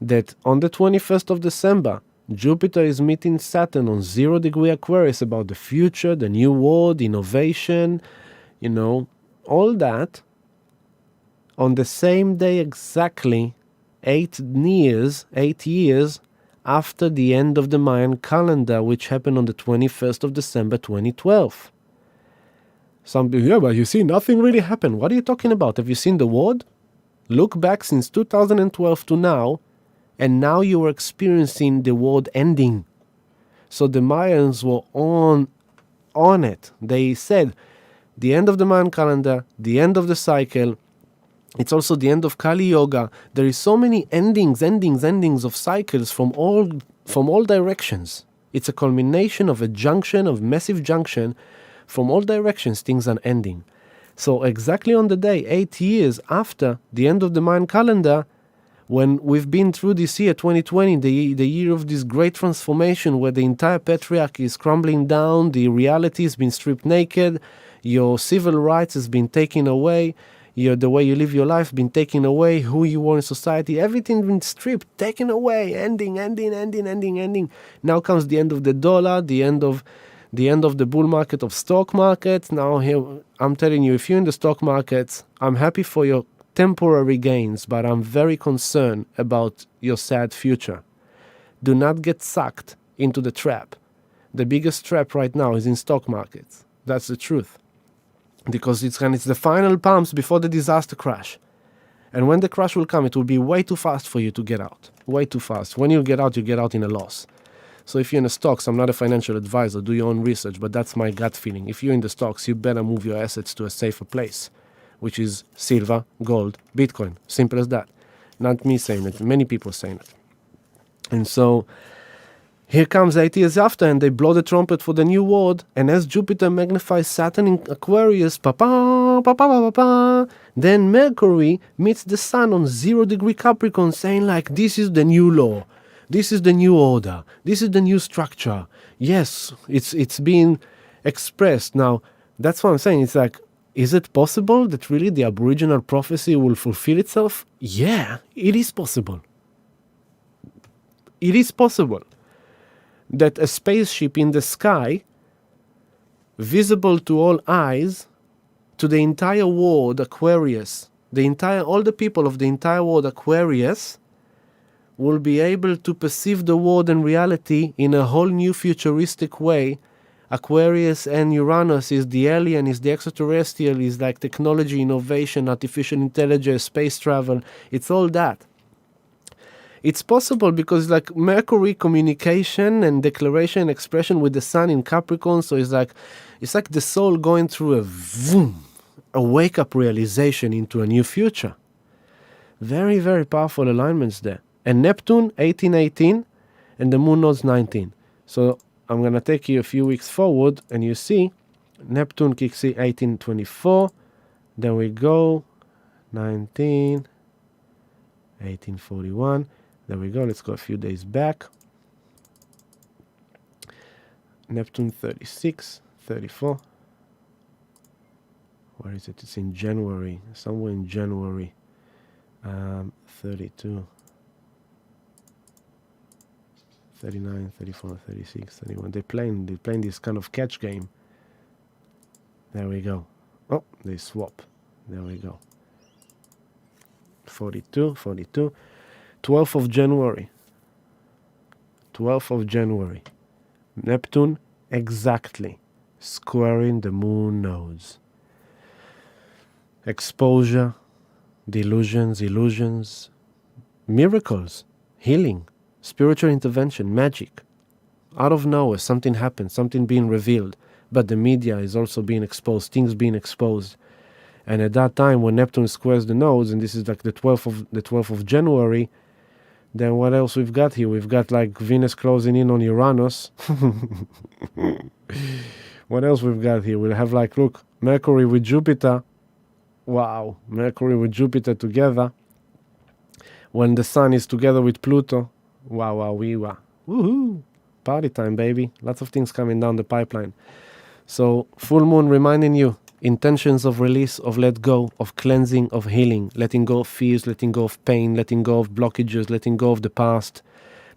that on the 21st of December, Jupiter is meeting Saturn on 0 degree Aquarius about the future, the new world, innovation, all that, on the same day exactly 8 years after the end of the Mayan calendar, which happened on the 21st of December 2012. Some people, but you see, nothing really happened. What are you talking about? Have you seen the world? Look back since 2012 to now, and now you are experiencing the world ending. So the Mayans were on it. They said, the end of the Mayan calendar, the end of the cycle. It's also the end of Kali Yoga. There is so many endings of cycles from all directions. It's a culmination of massive junction. From all directions, things are ending. So exactly on the day, 8 years after the end of the Mayan calendar, when we've been through this year, 2020, the year of this great transformation where the entire patriarchy is crumbling down, the reality has been stripped naked, your civil rights has been taken away, the way you live your life been taken away, who you were in society, everything been stripped, taken away, ending. Now comes the end of the dollar, the end of the bull market of stock markets. Now here, I'm telling you, if you're in the stock markets, I'm happy for your temporary gains, but I'm very concerned about your sad future. Do not get sucked into the trap. The biggest trap right now is in stock markets. That's the truth. Because it's the final pumps before the disaster crash. And when the crash will come, it will be way too fast for you to get out. Way too fast. When you get out in a loss. So if you're in the stocks, I'm not a financial advisor, do your own research, but that's my gut feeling. If you're in the stocks, you better move your assets to a safer place, which is silver, gold, Bitcoin. Simple as that. Not me saying it, many people saying it. And so here comes 8 years after, and they blow the trumpet for the new world. And as Jupiter magnifies Saturn in Aquarius, then Mercury meets the Sun on 0 degree Capricorn, saying like, this is the new law, this is the new order, this is the new structure. Yes, it's being expressed now. That's what I'm saying. It's like, is it possible that really the Aboriginal prophecy will fulfill itself? Yeah, it is possible. It is possible that a spaceship in the sky, visible to all eyes, to the entire world, Aquarius, all the people of the entire world, Aquarius, will be able to perceive the world and reality in a whole new futuristic way. Aquarius and Uranus is the alien, is the extraterrestrial, is like technology, innovation, artificial intelligence, space travel. It's all that. It's possible because like Mercury communication and declaration expression with the Sun in Capricorn. So it's like the soul going through a wake-up realization into a new future. Very, very powerful alignments there. And Neptune, 1818, and the Moon nodes 19. So I'm going to take you a few weeks forward, and you see Neptune kicks in 1824. Then we go 19, 1841. There we go. Let's go a few days back. Neptune 36, 34. Where is it? It's in January. Somewhere in January. 32. 39, 34, 36, 31. They're playing this kind of catch game. There we go. Oh, they swap. There we go. 42, 42. 12th of January. 12th of January. Neptune exactly squaring the moon nodes. Exposure, delusions, illusions, miracles, healing, spiritual intervention, magic. Out of nowhere, something happens, something being revealed, but the media is also being exposed, things being exposed. And at that time, when Neptune squares the nodes, and this is like the 12th of January, then what else we've got here? We've got like Venus closing in on Uranus. What else we've got here? We'll have like, look, Mercury with Jupiter. Wow, Mercury with Jupiter together. When the Sun is together with Pluto. Wow, wow, wee-wah. Woohoo! Party time, baby. Lots of things coming down the pipeline. So, full moon reminding you, intentions of release, of let go, of cleansing, of healing, letting go of fears, letting go of pain, letting go of blockages, letting go of the past,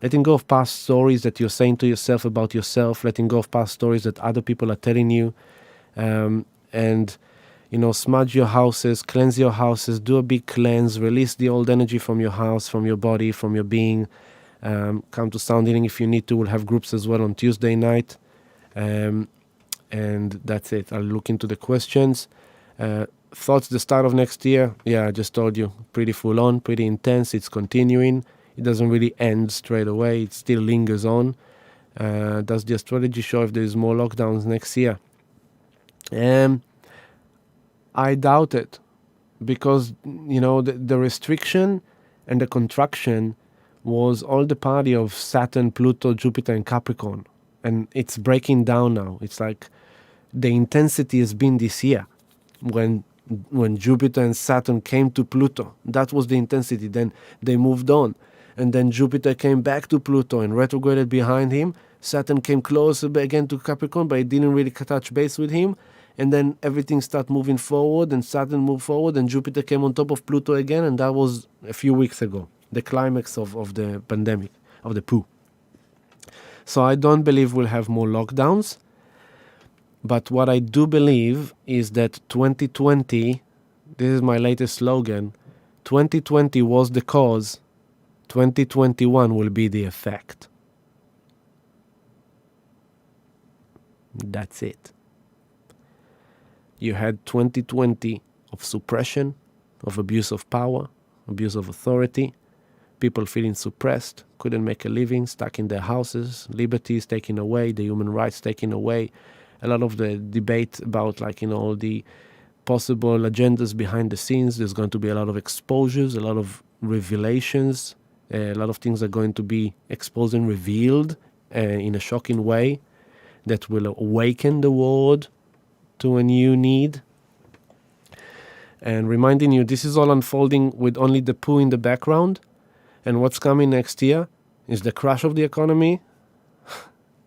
letting go of past stories that you're saying to yourself about yourself, letting go of past stories that other people are telling you, and, you know, smudge your houses, cleanse your houses, do a big cleanse, release the old energy from your house, from your body, from your being. Come to Sound Healing if you need to. We'll have groups as well on Tuesday night. And that's it. I'll look into the questions. Thoughts the start of next year? Yeah, I just told you. Pretty full on, pretty intense. It's continuing. It doesn't really end straight away. It still lingers on. Does the astrology show if there's more lockdowns next year? I doubt it. Because, you know, the restriction and the contraction was all the party of Saturn, Pluto, Jupiter, and Capricorn. And it's breaking down now. It's like the intensity has been this year. When Jupiter and Saturn came to Pluto, that was the intensity. Then they moved on. And then Jupiter came back to Pluto and retrograded behind him. Saturn came closer again to Capricorn, but it didn't really touch base with him. And then everything started moving forward, and Saturn moved forward, and Jupiter came on top of Pluto again, and that was a few weeks ago. The climax of the pandemic, of the poo. So I don't believe we'll have more lockdowns. But what I do believe is that 2020, this is my latest slogan, 2020 was the cause, 2021 will be the effect. That's it. You had 2020 of suppression, of abuse of power, abuse of authority. people feeling suppressed, couldn't make a living, stuck in their houses, liberties taken away, the human rights taken away. A lot of the debate about, like, all the possible agendas behind the scenes. There's going to be a lot of exposures, a lot of revelations. A lot of things are going to be exposed and revealed in a shocking way that will awaken the world to a new need. And reminding you, this is all unfolding with only the poo in the background. And what's coming next year is the crash of the economy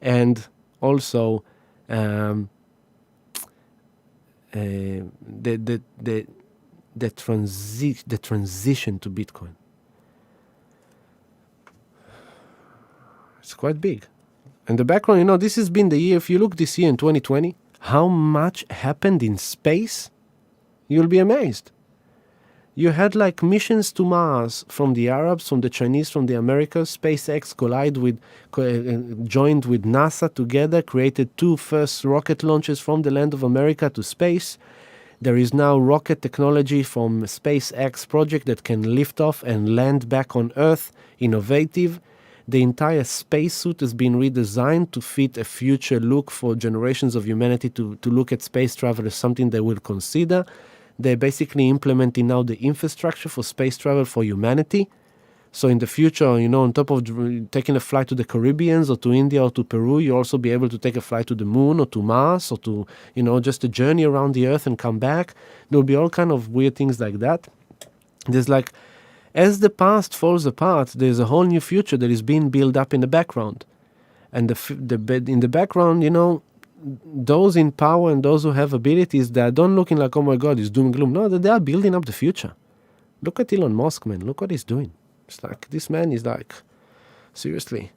and also the transition to Bitcoin. It's quite big. And the background, this has been the year. If you look this year in 2020, how much happened in space, you'll be amazed. You had like missions to Mars from the Arabs, from the Chinese, from the Americas. SpaceX joined with NASA together, created 2 first rocket launches from the land of America to space. There is now rocket technology from SpaceX project that can lift off and land back on Earth, innovative. The entire spacesuit has been redesigned to fit a future look for generations of humanity to look at space travel as something they will consider. They're basically implementing now the infrastructure for space travel for humanity. So in the future, on top of taking a flight to the Caribbeans or to India or to Peru, you'll also be able to take a flight to the moon or to Mars or to, just a journey around the Earth and come back. There'll be all kind of weird things like that. There's like, as the past falls apart, there's a whole new future that is being built up in the background. And in the background, those in power and those who have abilities, they don't looking like, oh my God, it's doom and gloom. No, they are building up the future. Look at Elon Musk, man. Look what he's doing. It's like, this man is like, seriously,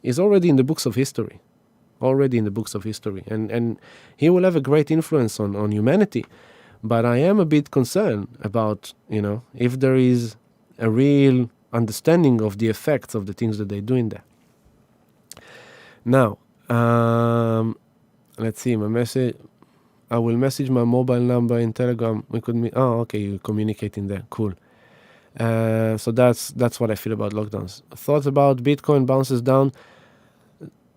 he's already in the books of history. Already in the books of history. And he will have a great influence on humanity. But I am a bit concerned about, if there is a real understanding of the effects of the things that they're doing there. Now, let's see, my message. I will message my mobile number in Telegram. We could meet. Oh, okay, you're communicating there. Cool. So that's what I feel about lockdowns. Thoughts about Bitcoin bounces down.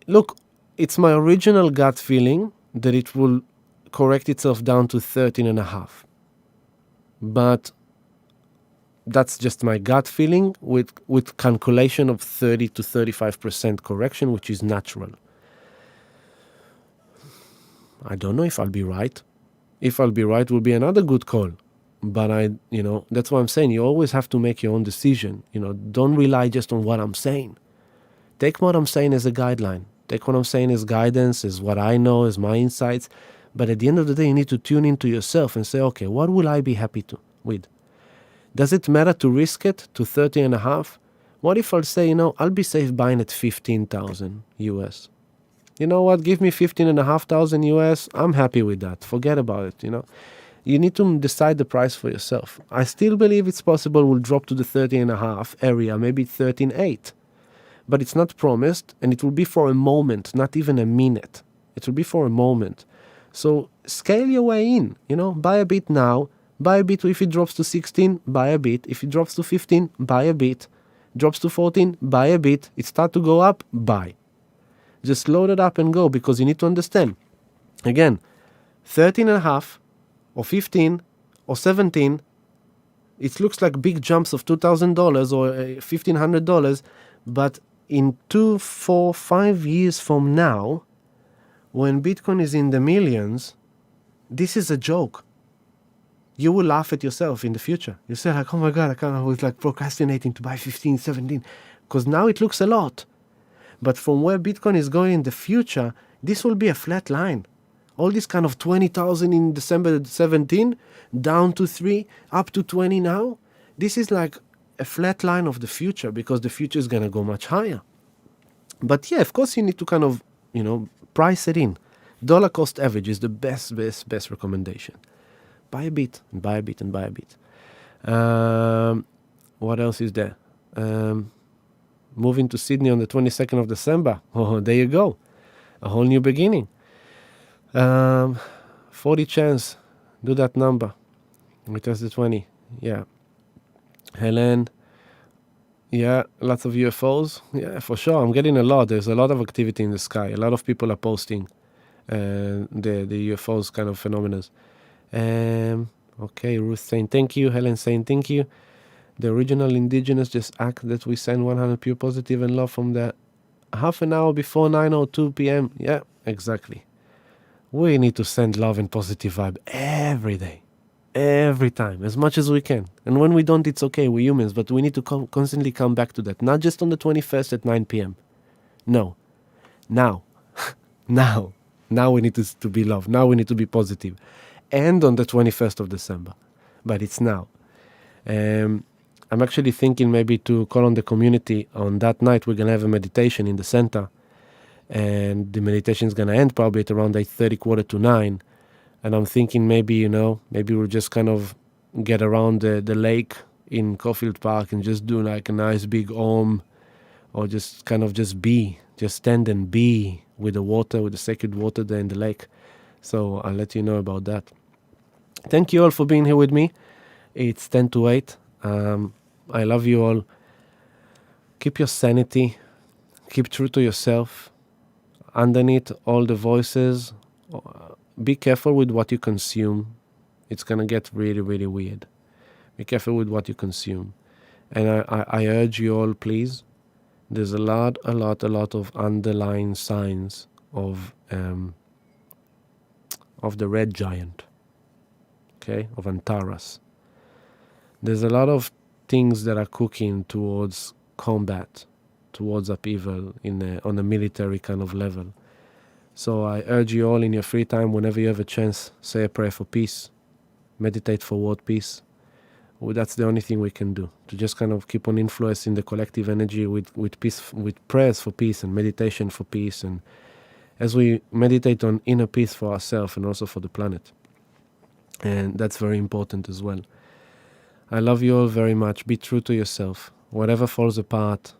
Look, it's my original gut feeling that it will correct itself down to 13.5. But that's just my gut feeling with calculation of 30 to 35% correction, which is natural. I don't know if I'll be right. If I'll be right, it will be another good call. But that's what I'm saying. You always have to make your own decision. Don't rely just on what I'm saying. Take what I'm saying as a guideline. Take what I'm saying as guidance, as what I know, as my insights. But at the end of the day, you need to tune into yourself and say, okay, what will I be happy with? Does it matter to risk it to 30.5? What if I'll say, I'll be safe buying at 15,000 US? You know what? Give me 15,500 US. I'm happy with that. Forget about it. You need to decide the price for yourself. I still believe it's possible we'll drop to the 13.5 area, maybe 13.8. But it's not promised, and it will be for a moment, not even a minute. It will be for a moment. So scale your way in. Buy a bit now. Buy a bit if it drops to 16, buy a bit. If it drops to 15, buy a bit. Drops to 14, buy a bit. It starts to go up, buy. Just load it up and go, because you need to understand. Again, 13.5 or 15 or 17, it looks like big jumps of $2,000 or $1,500, but in 2, 4, 5 years from now, when Bitcoin is in the millions, this is a joke. You will laugh at yourself in the future. You say like, oh my God, I was like procrastinating to buy 15, 17, because now it looks a lot. But from where Bitcoin is going in the future, this will be a flat line. All this kind of 20,000 in December 17, down to 3, up to 20 now. This is like a flat line of the future, because the future is going to go much higher. But yeah, of course you need to kind of, price it in. Dollar cost average is the best recommendation. Buy a bit, and buy a bit, and buy a bit. What else is there? Moving to Sydney on the 22nd of December. Oh, there you go. A whole new beginning. 40 chance. Do that number. We test the 20. Yeah. Helen. Yeah, lots of UFOs. Yeah, for sure. I'm getting a lot. There's a lot of activity in the sky. A lot of people are posting the UFOs kind of phenomena. Okay, Ruth saying thank you. Helen saying thank you. The original indigenous just act that we send 100 pure positive and love from the half an hour before 9:02 p.m. Yeah, exactly. We need to send love and positive vibe every day, every time, as much as we can. And when we don't, it's okay. We're humans, but we need to constantly come back to that. Not just on the 21st at 9 p.m. No, now, now, now we need to be love. Now we need to be positive, and on the 21st of December. But it's now. I'm actually thinking maybe to call on the community on that night. We're gonna have a meditation in the center, and the meditation is gonna end probably at around 8:30, 8:45. And I'm thinking maybe we'll just kind of get around the lake in Caulfield Park and just do like a nice big om, or just kind of just stand and be with the water, with the sacred water there in the lake. So I'll let you know about that. Thank you all for being here with me. It's 10 to 8. I love you all. Keep your sanity. Keep true to yourself. Underneath all the voices, be careful with what you consume. It's going to get really, really weird. Be careful with what you consume. And I urge you all, please, there's a lot of underlying signs of the red giant, okay, of Antares. There's a lot of things that are cooking towards combat, towards upheaval on a military kind of level. So I urge you all in your free time, whenever you have a chance, say a prayer for peace, meditate for world peace. Well, that's the only thing we can do, to just kind of keep on influencing the collective energy with peace, with prayers for peace and meditation for peace, and as we meditate on inner peace for ourselves and also for the planet. And that's very important as well. I love you all very much. Be true to yourself. Whatever falls apart,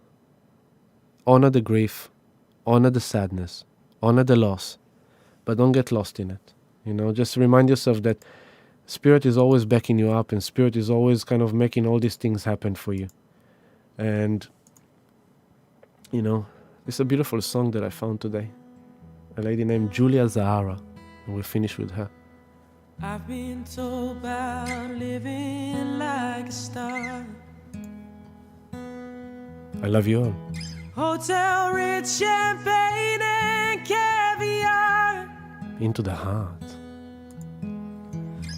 honor the grief, honor the sadness, honor the loss, but don't get lost in it. Just remind yourself that Spirit is always backing you up, and Spirit is always kind of making all these things happen for you. And, it's a beautiful song that I found today. A lady named Julia Zahara, and we'll finish with her. I've been told about living like a star. I love you all. Hotel rich champagne and caviar. Into the heart.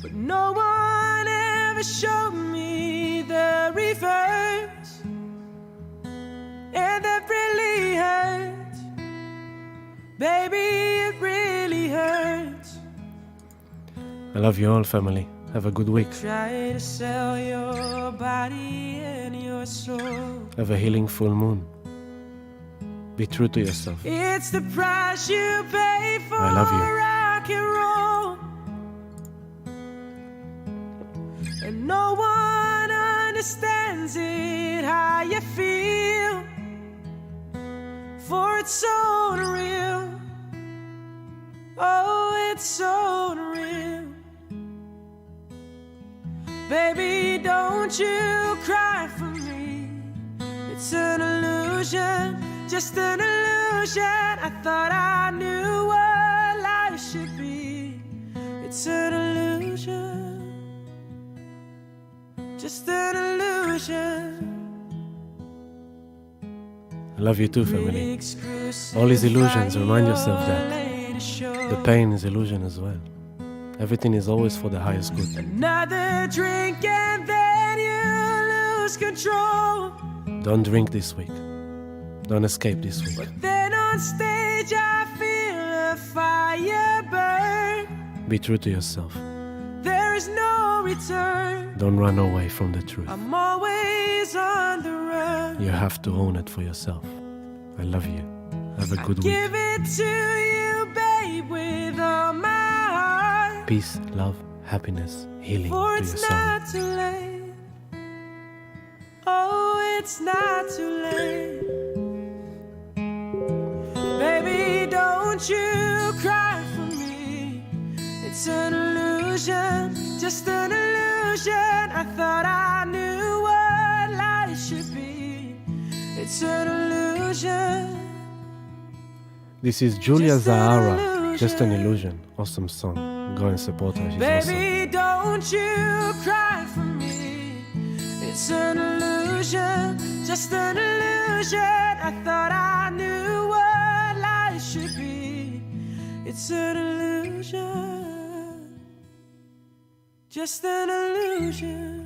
But no one ever showed me the reverse. And that really hurts. Baby, it really hurts. I love you all, family. Have a good week. Try to sell your body and your soul. Have a healing full moon. Be true to yourself. It's the price you pay for I love you. rock and roll. And no one understands it, how you feel. For it's so unreal. Oh, it's so unreal. Baby, don't you cry for me. It's an illusion, just an illusion. I thought I knew what life should be. It's an illusion, just an illusion. I love you too, family. All these illusions, remind yourself that the pain is illusion as well. Everything is always for the highest good. Another drink and then you lose control. Don't drink this week. Don't escape this week. But then on stage I feel a fire burn. Be true to yourself. There is no return. Don't run away from the truth. I'm always on the run. You have to own it for yourself. I love you. Have a good week. Give it to you, babe, with all my heart. Peace, love, happiness, healing For to your it's soul. not too late. Oh, it's not too late. Baby, don't you cry for me. It's an illusion, just an illusion. I thought I knew what life should be. This is Julia Just an Zahara, Just an illusion. Illusion. Awesome song. Go and support her, she's awesome. Baby, don't you cry for me. It's an illusion, just an illusion. I thought I knew what life should be. It's an illusion, just an illusion.